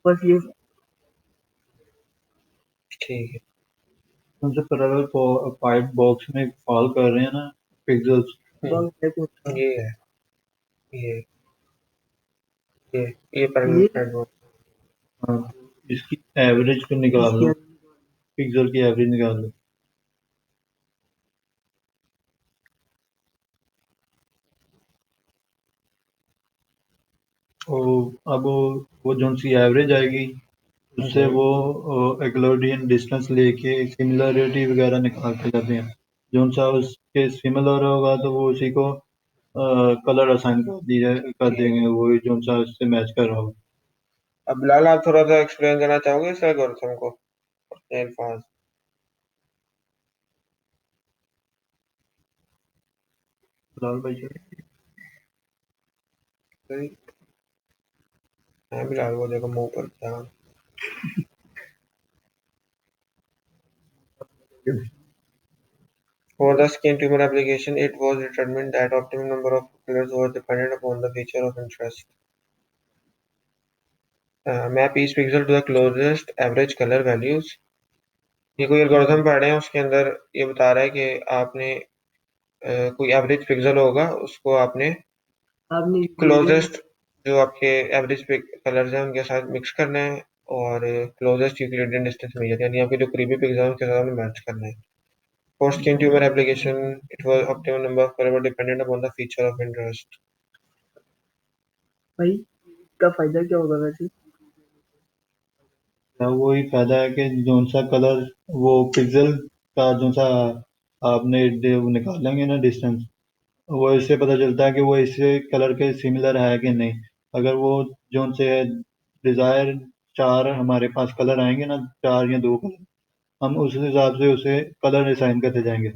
बस ये ठीक है. उनसे पैरेलल पाइप बॉक्स में फॉल कर रहे हैं ना पिक्सेल्स. ये है ये ये ये पैरेलल पाइप बॉक्स. हाँ, इसकी एवरेज को निकाल लो, पिक्सल की एवरेज निकाल लो. अब वो जो सी एवरेज आएगी उससे वो एक्लोडियन डिस्टेंस लेके सिमिलरिटी वगैरह निकाल के जाते हैं. जो सा उसके सिमिलर होगा तो वो उसी को कलर असाइन कर देंगे, वो जो सा उससे मैच कर रहा होगा. अब बिलाल आप थोड़ा सा एक्सप्लेन करना चाहोगे इस एल्गोरिथम को अपने अल्फाज. लाल भाई हाँ बिलाल वो देखो मुंह पर था. For the skin tumor application, it was determined that optimum number of colors was dependent upon the feature of interest. Map each pixel to the closest average color values. ये कोई एल्गोरिथम पढ़ रहे हैं, उसके अंदर ये बता रहा है कि आपने कोई एवरेज पिक्सल होगा उसको आपने क्लोजेस्ट जो आपके एवरेज कलर्स हैं उनके साथ मिक्स करना है और क्लोजेस्ट यूक्लिडियन डिस्टेंस मेजर यानी आपके जो करीबी पिक्सल हैं उनके साथ मैच करना है. For skin tumor application, it was optimum number of color dependent upon the feature of interest. भाई का फायदा क्या होगा वैसे? वही फायदा है कि जो सा कलर वो पिक्सल का जो सा आपने निकाल लेंगे ना डिस्टेंस, वो इससे पता चलता है कि वो इससे कलर के सिमिलर है कि नहीं। अगर वो जो से डिजायर 4 हमारे पास कलर आएंगे ना, 4 या 2 कलर, हम उस हिसाब से उसे कलर असाइन करते जाएंगे।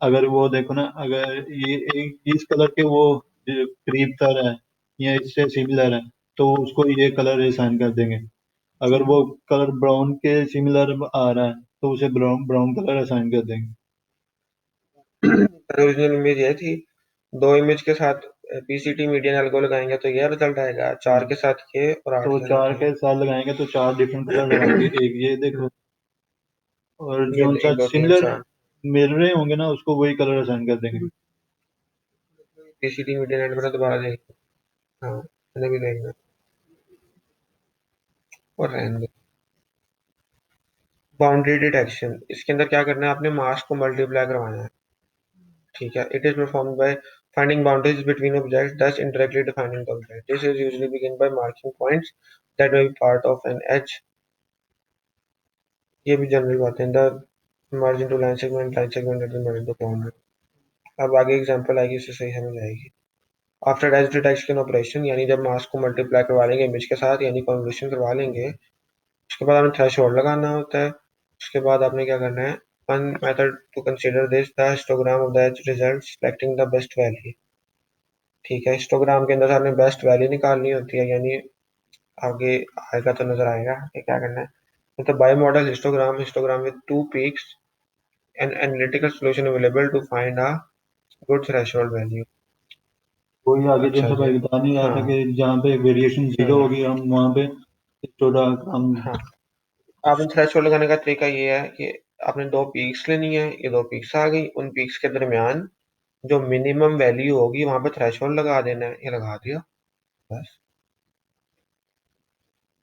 अगर वो देखो ना, अगर ये एक इस कलर के वो करीब तर है या इससे सिमिलर है, तो उसको ये कलर असाइन कर देंगे। अगर वो कलर ब्राउन के सिमिलर आ रहा है, तो उसे ब्राउन ब्राउन कलर असाइन कर देंगे। ओरिजिनल इमेज ये थी, 2 इमेज के साथ पीसीटी मीडियन एल्गो लगाएंगे तो ये रिजल्ट आएगा, 4 के साथ ये और 8 तो के 4 साथ ये। के साथ लगाएंगे तो 4 डिफरेंट कलर लगाएंगे, एक ये देखो, और ये जो सा 1 2 3 सिमिलर 4 मिल रहे होंगे ना, उसको वही कलर असाइन कर देंगे। पीसीटी मीडियन एंड में दोबारा देखेंगे। हाँ, मैंने भी देखना और रहने दो। बाउंड्री डिटेक्शन, इसके अंदर क्या करना है, आपने मास्क को मल्टीप्लाई करवाना है। ठीक है, it is performed by finding boundaries between objects, thus indirectly defining the object. This is usually begin by marking points that may be part of an edge. ये भी जनरल बात है, the margin to line segment at the middle of the boundary. अब आगे example आएगी, उससे सही समझ आएगी। आफ्टर एज डिटेक्शन ऑपरेशन, यानी जब मास्क को मल्टीप्लाई करवा लेंगे इमेज के साथ, यानी कन्वोल्यूशन करवा लेंगे, उसके बाद हमें थ्रेशोल्ड लगाना होता है। उसके बाद आपने क्या करना है, one method to consider this, the histogram of the edge result selecting the best value. ठीक है, हिस्टोग्राम के अंदर आपने बेस्ट वैल्यू निकालनी होती है, यानी आगे आएगा तो नजर आएगा ये क्या करना है। मतलब bimodal histogram with 2 peaks, an analytical solution available to find a good threshold value. कोई आगे अच्छा जैसा जी। भाई बता नहीं रहा था हाँ। कि जहाँ पे वेरिएशन जीरो हाँ। होगी, हम वहाँ पे थोड़ा हम हाँ, आपने थ्रेशोल्ड लगाने का तरीका ये है कि आपने 2 पीक्स लेनी है, ये 2 पीक्स आ गई, उन पीक्स के दरमियान जो मिनिमम वैल्यू होगी वहां पे थ्रेशोल्ड लगा देना है, ये लगा दिया बस।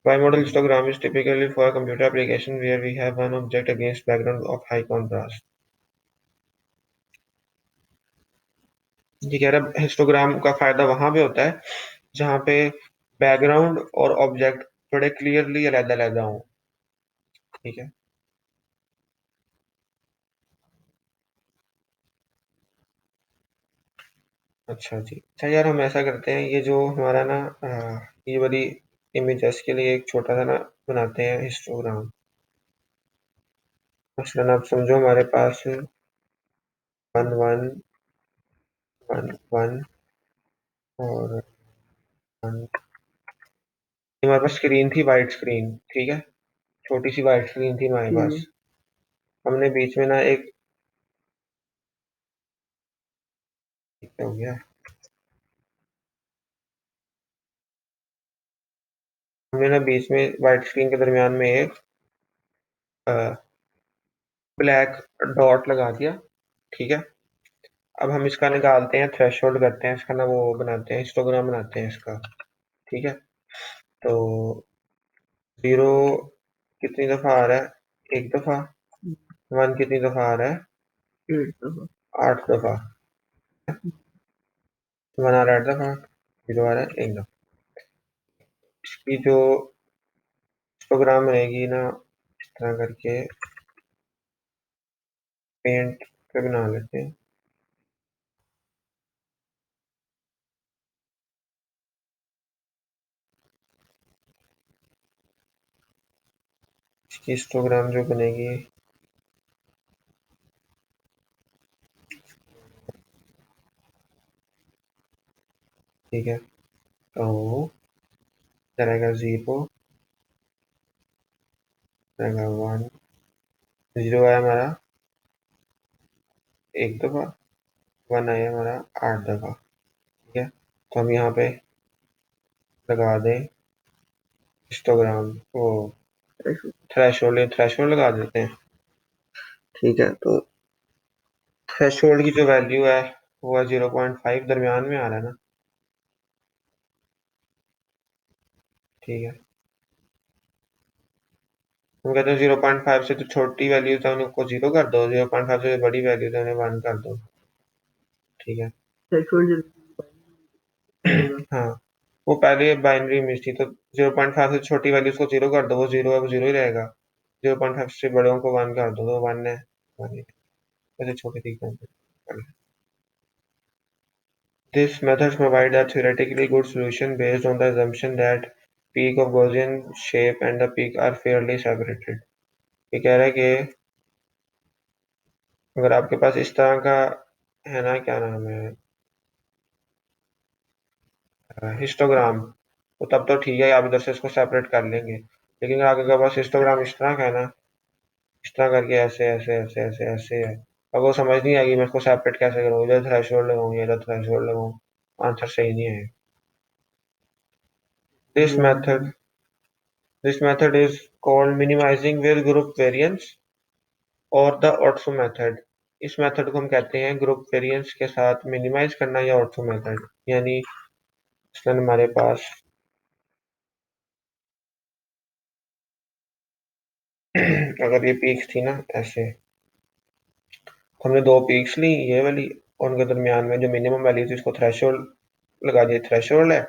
Bimodal histogram is typically for a computer application where we have one object against background of high contrast. ये कह रहा है हिस्टोग्राम का फायदा वहां पे होता है जहां पे बैकग्राउंड और ऑब्जेक्ट बड़े क्लियरली अलग-अलग हों। ठीक है। अच्छा जी, अच्छा यार, हम ऐसा करते हैं, ये जो हमारा ना ये वाली इमेजेस के लिए एक छोटा सा ना बनाते हैं हिस्टोग्राम। मसलन आप समझो हमारे पास 1 1 1 1 और 1, हमारे पास स्क्रीन थी, वाइट स्क्रीन। ठीक है, छोटी सी वाइट स्क्रीन थी हमारे पास। हमने बीच में ना एक, क्या हो गया, हमने ना बीच में वाइट स्क्रीन के दरमियान में एक ब्लैक डॉट लगा दिया। ठीक है, अब हम इसका निकालते हैं, थ्रेशोल्ड करते हैं इसका ना, वो बनाते हैं हिस्टोग्राम बनाते हैं इसका। ठीक है, तो 0 कितनी दफा आ रहा है, 1 दफा। 1 कितनी दफा आ रहा है, 8 दफा। 1 आ रहा है 8 दफा, 0 आ रहा है 1 दफा। इसकी जो हिस्टोग्राम रहेगी ना, इस तरह करके पेंट पे बना लेते हैं। इसकी हिस्टोग्राम जो बनेगी, ठीक है, तो रहेगा 0, रहेगा 1, 0 आया हमारा 1 दफा, 1 आया हमारा 8 दफा। ठीक है, तो हम यहाँ पे लगा दें हिस्टोग्राम, वो थ्रेशोल्ड लगा देते हैं। ठीक है, तो थ्रेशोल्ड की जो वैल्यू है वो है 0.5, दरमियान में आ रहा है ना। ठीक है, हम कहते हैं 0.5 से तो छोटी वैल्यू था उनको 0 कर दो, 0.5 से बड़ी वैल्यू था उन्हें 1 कर दो। ठीक है। हाँ, वो पहले बाइनरी इमेज थी, तो 0.5 से छोटी वैल्यू उसको 0 कर दो, वो 0 है, वो 0 ही रहेगा। 0.5 से बड़ों को 1 कर दो, तो 1 है, 1 है। वैसे छोटी थी कौन सी? These methods provide a theoretically good solution based on the assumption that peak of Gaussian shape and the peak are fairly separated. ये कह रहा है कि अगर आपके पास इस तरह का है ना, क्या नाम है, हिस्टोग्राम, तो तब तो ठीक है, आप इधर से इसको सेपरेट कर लेंगे। लेकिन अगर आपके पास हिस्टोग्राम इस तरह का है ना, इस तरह करके ऐसे ऐसे ऐसे ऐसे ऐसे है, अब वो समझ नहीं आएगी मैं इसको सेपरेट कैसे करूँ, इधर थ्रेशोल्ड लगाऊँ या इधर थ्रेशोल्ड लगाऊँ, आंसर सही नहीं है। This method This method is called minimizing with group variance और द ऑर्थो मेथड। इस मेथड को हम कहते हैं ग्रुप वेरिएंस के साथ मिनिमाइज करना या ऑर्थो मेथड। यानी इसमें हमारे पास अगर ये पीक्स थी ना ऐसे, तो हमने दो पीक्स ली, ये वाली, और उनके दरमियान में जो मिनिमम वैल्यू थी उसको थ्रेशोल्ड लगा दिया, थ्रेशोल्ड है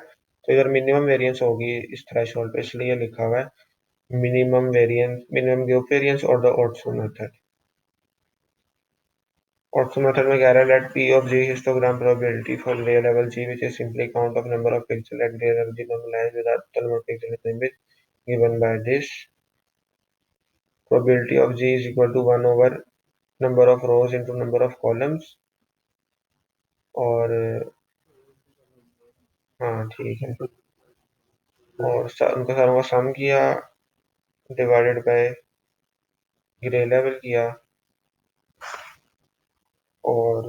तो इधर मिनिमम वेरिएंस होगी इस थ्रेशोल्ड पे, इसलिए लिखा हुआ है minimum variance, minimum group variance और the ortho method. Ortho method में कह रहा है let P of G histogram probability for layer level G which is simply count of number of pixels at layer level G normalized with the number of pixels in the image given by this probability of G is equal to 1 over number of rows into number of columns और हाँ ठीक है, और उनको सारों का सम किया divided by grey level किया और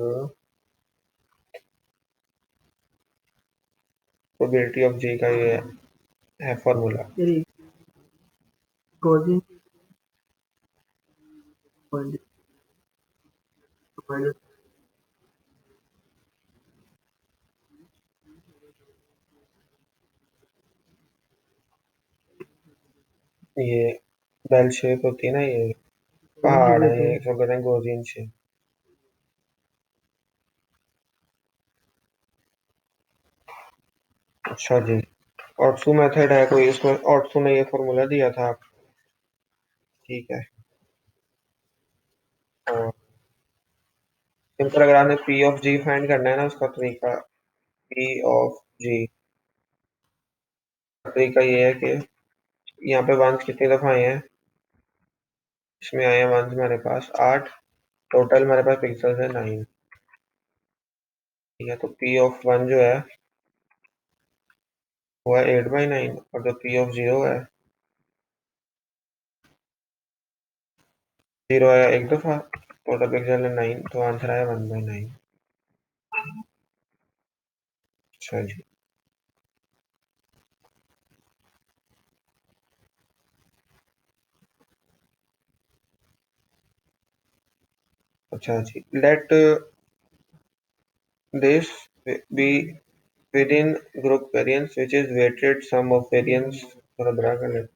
प्रोबेबिलिटी ऑफ G का ये है फॉर्मूला। गॉसियन ये बेल शेप होती है ना, ये पहाड़ है, ये इसको कहते हैं गॉसियन शेप। अच्छा जी, ऑर्थो मेथड है कोई, इसमें ऑर्थो ने ये फॉर्मूला दिया था, ठीक है। और सिंपल अगर आपने पी ऑफ जी फाइंड करना है ना, उसका तरीका पी ऑफ जी का तरीका ये है कि यहाँ पे वंस कितनी दफा आए हैं, इसमें आए हैं वंस हमारे पास 8, टोटल हमारे पास पिक्सल्स है 9, ठीक है। तो पी ऑफ 1 जो है वो है 8/9 और जो पी ऑफ 0 है 0 आया एक दफा, टोटल पिक्सल है 9, तो आंसर आया 1/9। अच्छा जी, अच्छा जी, let this be within group variance which is weighted sum of variance, थोड़ा बड़ा कर लेते,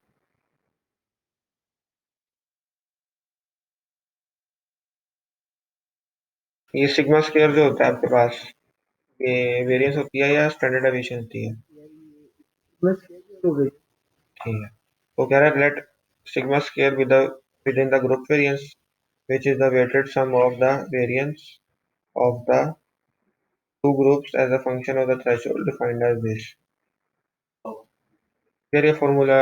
ये सिग्मा स्क्वायर जो होता है आपके पास, ये वेरिएंस होती है या स्टैंडर्ड डेविएशन होती है? बस हो गई। ठीक है, तो कह रहा है let sigma square within the group variance which is the weighted sum of the variance of the two groups as a function of the threshold defined as this। फिर ये फॉर्मूला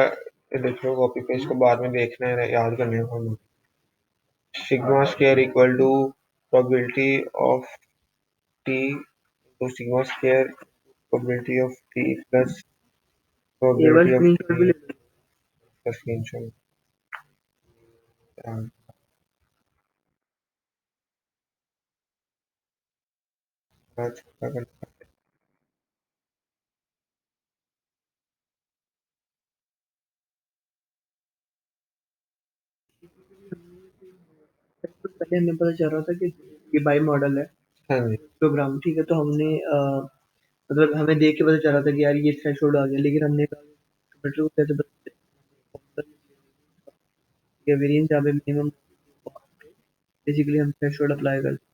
लिख लो कॉपी पे, इसको बाद में देखना है, याद करने का formula sigma square equal to probability of T तो sigma square probability of T plus probability of screenshot भी टी ले का स्क्रीनशॉट। पहले हमें पता चल रहा था कि ये बाई मॉडल है हाँ जी, प्रोग्राम, ठीक है। तो हमने मतलब हमें देख के पता चल रहा था कि यार ये थ्रेशोल्ड आ गया, लेकिन हमने कंप्यूटर को कैसे पता चला वेरिएंस यहाँ पे मिनिमम, बेसिकली हम थ्रेशोल्ड अप्लाई करते हैं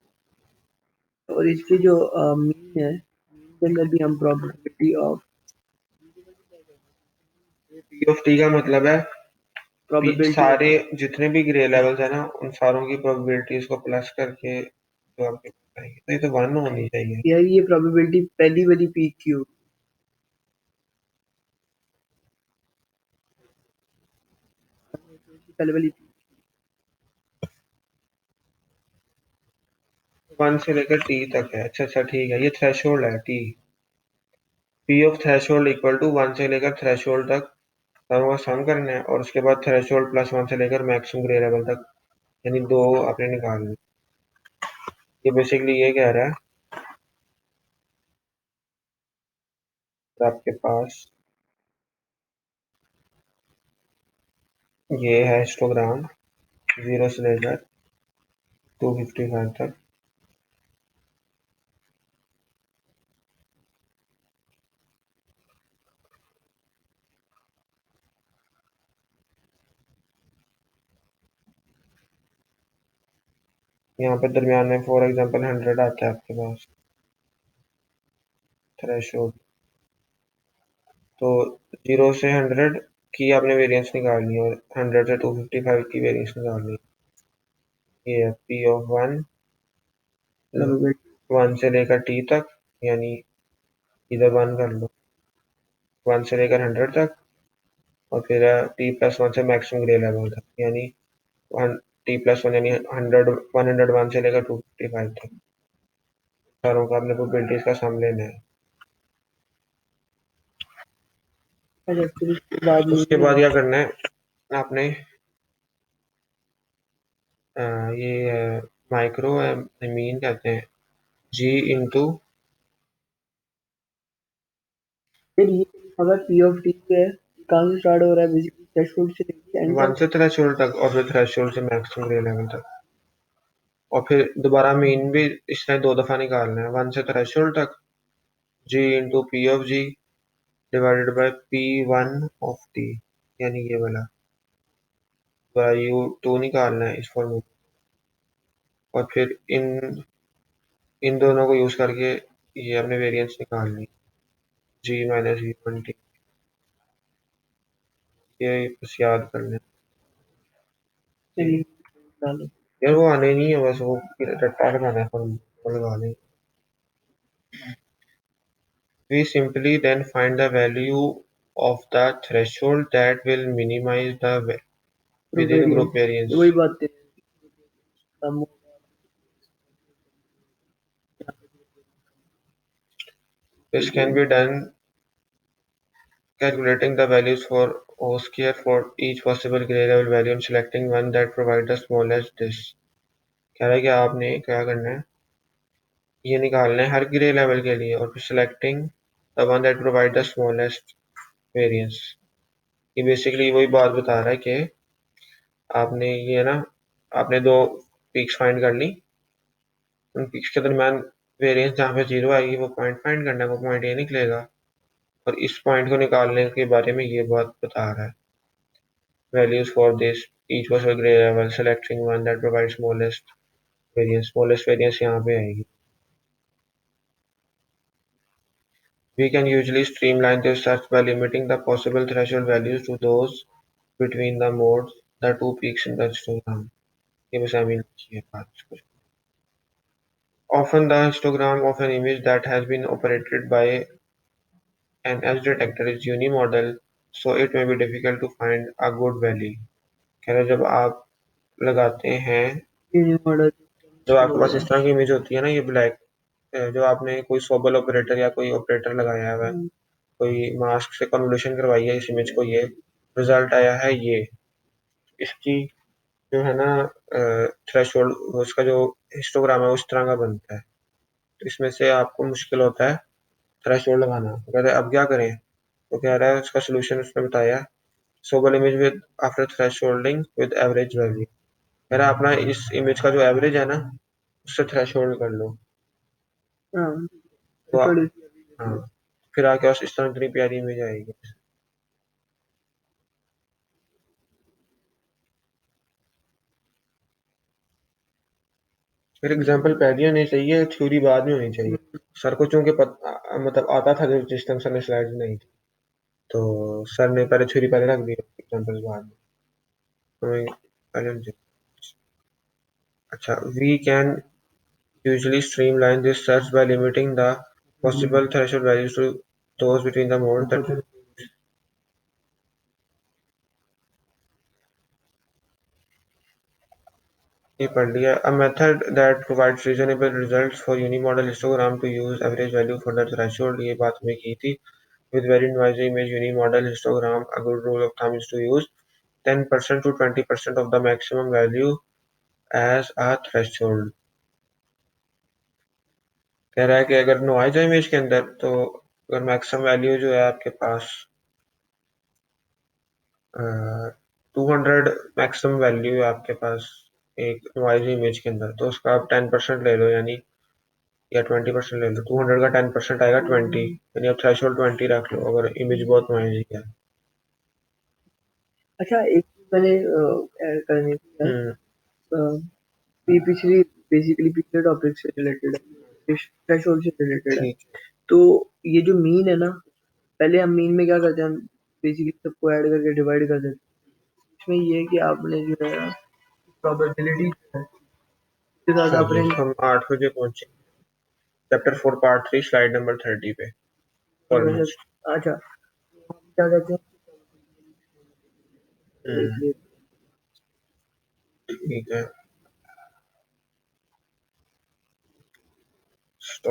और इसकी जो मीन है, मीन के अंदर भी हम probability of P of T का मतलब है प्रोबेबिलिटी सारे जितने भी ग्रे लेवल्स है ना उन सारों की प्रोबेबिलिटीज को प्लस करके जो आपके पास आएगी तो ये तो 1 होनी चाहिए। यार ये प्रोबेबिलिटी पहली वाली पीक की होगी। पहले वाली 1 से लेकर टी तक है। अच्छा ठीक है, ये थ्रेशोल्ड है T. P of threshold equal to 1 से लेकर थ्रेशोल्ड तक दोनों का सम करना है और उसके बाद थ्रेशोल्ड प्लस 1 से लेकर मैक्सिमम ग्रे लेवल तक, यानी 2 आपने निकालने। ये बेसिकली ये कह रहा है तो आपके पास ये है हिस्टोग्राम 0 से लेकर 255 तक। यहाँ पे दरमियान में फॉर एग्जांपल 100 आता है आपके पास थ्रेशोल्ड, तो 0 से 100 की आपने वेरिएंस निकालनी है और 100 से 255 की वेरिएंस निकालनी है। ये है पी ऑफ 1 से लेकर टी तक, यानी इधर 1 कर लो, 1 से लेकर 100 तक और फिर टी प्लस 1 से मैक्सिमम ग्रे लेवल तक, यानी टी प्लस 1 यानी 101 से लेकर 255 तक। सारों का अपने प्रोबेबिलिटीज का सम लेना है। अच्छा, फिर उसके बाद उसके बाद क्या करना है आपने, ये माइक्रो मीन कहते हैं जी इंटू फिर ये अगर पी ऑफ टी है कहाँ से स्टार्ट हो रहा है बेसिकली थ्रेशोल्ड से लेके एंड 1 से थ्रेशोल्ड तक और फिर थ्रेशोल्ड से मैक्सिमम ग्रे लेवल तक, और फिर दोबारा मीन भी इसने 2 दफा निकालना है। 1 से थ्रेशोल्ड तक G into P of G divided by P 1 of T, यानी ये वाला यू 2 निकालना है इस फॉर्मूले, और फिर इन दोनों को यूज करके ये अपने वेरिएंस निकालनी, जी माइनस जी 20। ये बस याद कर लें यार, वो आने नहीं है, बस वो रट्टा लगाना है फॉर्मूला लगा लें। We simply then find the value of the threshold that will minimize the within group variance. वही बात है, कम होगा। This can be done calculating the values for O square for each possible gray level value and selecting one that provides the smallest disk. कह रहा है कि आपने क्या करना है, ये निकालना है हर ग्रे लेवल के लिए और फिर selecting the one that provides the smallest variance। ये बेसिकली वही बात बता रहा है कि आपने ये ना, आपने 2 पीक्स फाइंड कर ली, उन पीक्स के दरमियान वेरिएंस जहाँ पे 0 आएगी वो पॉइंट फाइंड करना है, वो पॉइंट ये निकलेगा और इस पॉइंट को निकालने के बारे में ये बात बता रहा है। Values for this each possible grey level selecting one that provide smallest variance यहाँ पे आएगी। We can usually streamline this search by limiting the possible threshold values to those between the modes, the 2 peaks in the histogram। ये बस I mean ये बात। Often the histogram of an image that has been operated by an edge detector is unimodal, so it may be difficult to find a good value। कह रहे जब आप लगाते हैं, जब आपके पास इस तरह की इमेज होती है ना, ये ब्लैक, जो आपने कोई सोबल ऑपरेटर या कोई ऑपरेटर लगाया हुआ है, कोई मास्क से कन्वोल्यूशन करवाई है इस इमेज को, ये रिजल्ट आया है ये, इसकी जो है ना थ्रेशोल्ड, उसका जो हिस्टोग्राम है उस तरह का बनता है। तो इसमें से आपको मुश्किल होता है थ्रेशोल्ड लगाना। कह रहे अब क्या करें, तो कह रहा है उसका सोल्यूशन उसने बताया, Sobel image with after thresholding with average value. कह रहा अपना इस इमेज का जो एवरेज है ना उससे थ्रेशोल्ड कर लो, तो हाँ फिर आके इस तरह इतनी प्यारी इमेज आएगी। फिर एग्जांपल पहले होनी चाहिए, थ्योरी बाद में होनी चाहिए। सर को चूंकि मतलब आता था जिस टाइम सर ने स्लाइड नहीं थी, तो सर ने पहले थ्योरी पहले रख दी, एग्जांपल बाद में। अच्छा, we can usually streamline this search by limiting the possible threshold values to those between the modes that ये पढ़ लिया. A method that provides reasonable results for unimodal histogram to use average value for the threshold. ये बात हमने की थी. With very noisy image unimodal histogram, a good rule of thumb is to use 10% to 20% of the maximum value as a threshold. कह रहा है कि अगर नॉइज है इमेज के अंदर तो अगर मैक्सिमम वैल्यू जो है आपके पास 200 मैक्सिमम वैल्यू है आपके पास एक नॉइज इमेज के अंदर, तो उसका आप 10% ले लो, यानी या 20% ले लो. 200 का 10% आएगा 20, यानी आप थ्रेशोल्ड 20 रख लो अगर इमेज बहुत नॉइजी है. अच्छा, एक चीज मैंने ऐड करनी थी यार, ये पिछली बेसिकली पिछले टॉपिक से रिलेटेड है, थ्रेशोल्ड से रिलेटेड है. ठीक. तो ये जो मीन है ना, पहले हम मीन में क्या करते हैं, हम बेसिकली सबको ऐड करके डिवाइड कर देते हैं. इसमें ये है कि आपने जो है प्रोबेबिलिटी के साथ आपने हम 8 बजे पहुंचे. चैप्टर 4 पार्ट 3 स्लाइड नंबर 30 पे ऑलमोस्ट. अच्छा, क्या कहते हैं, ठीक है.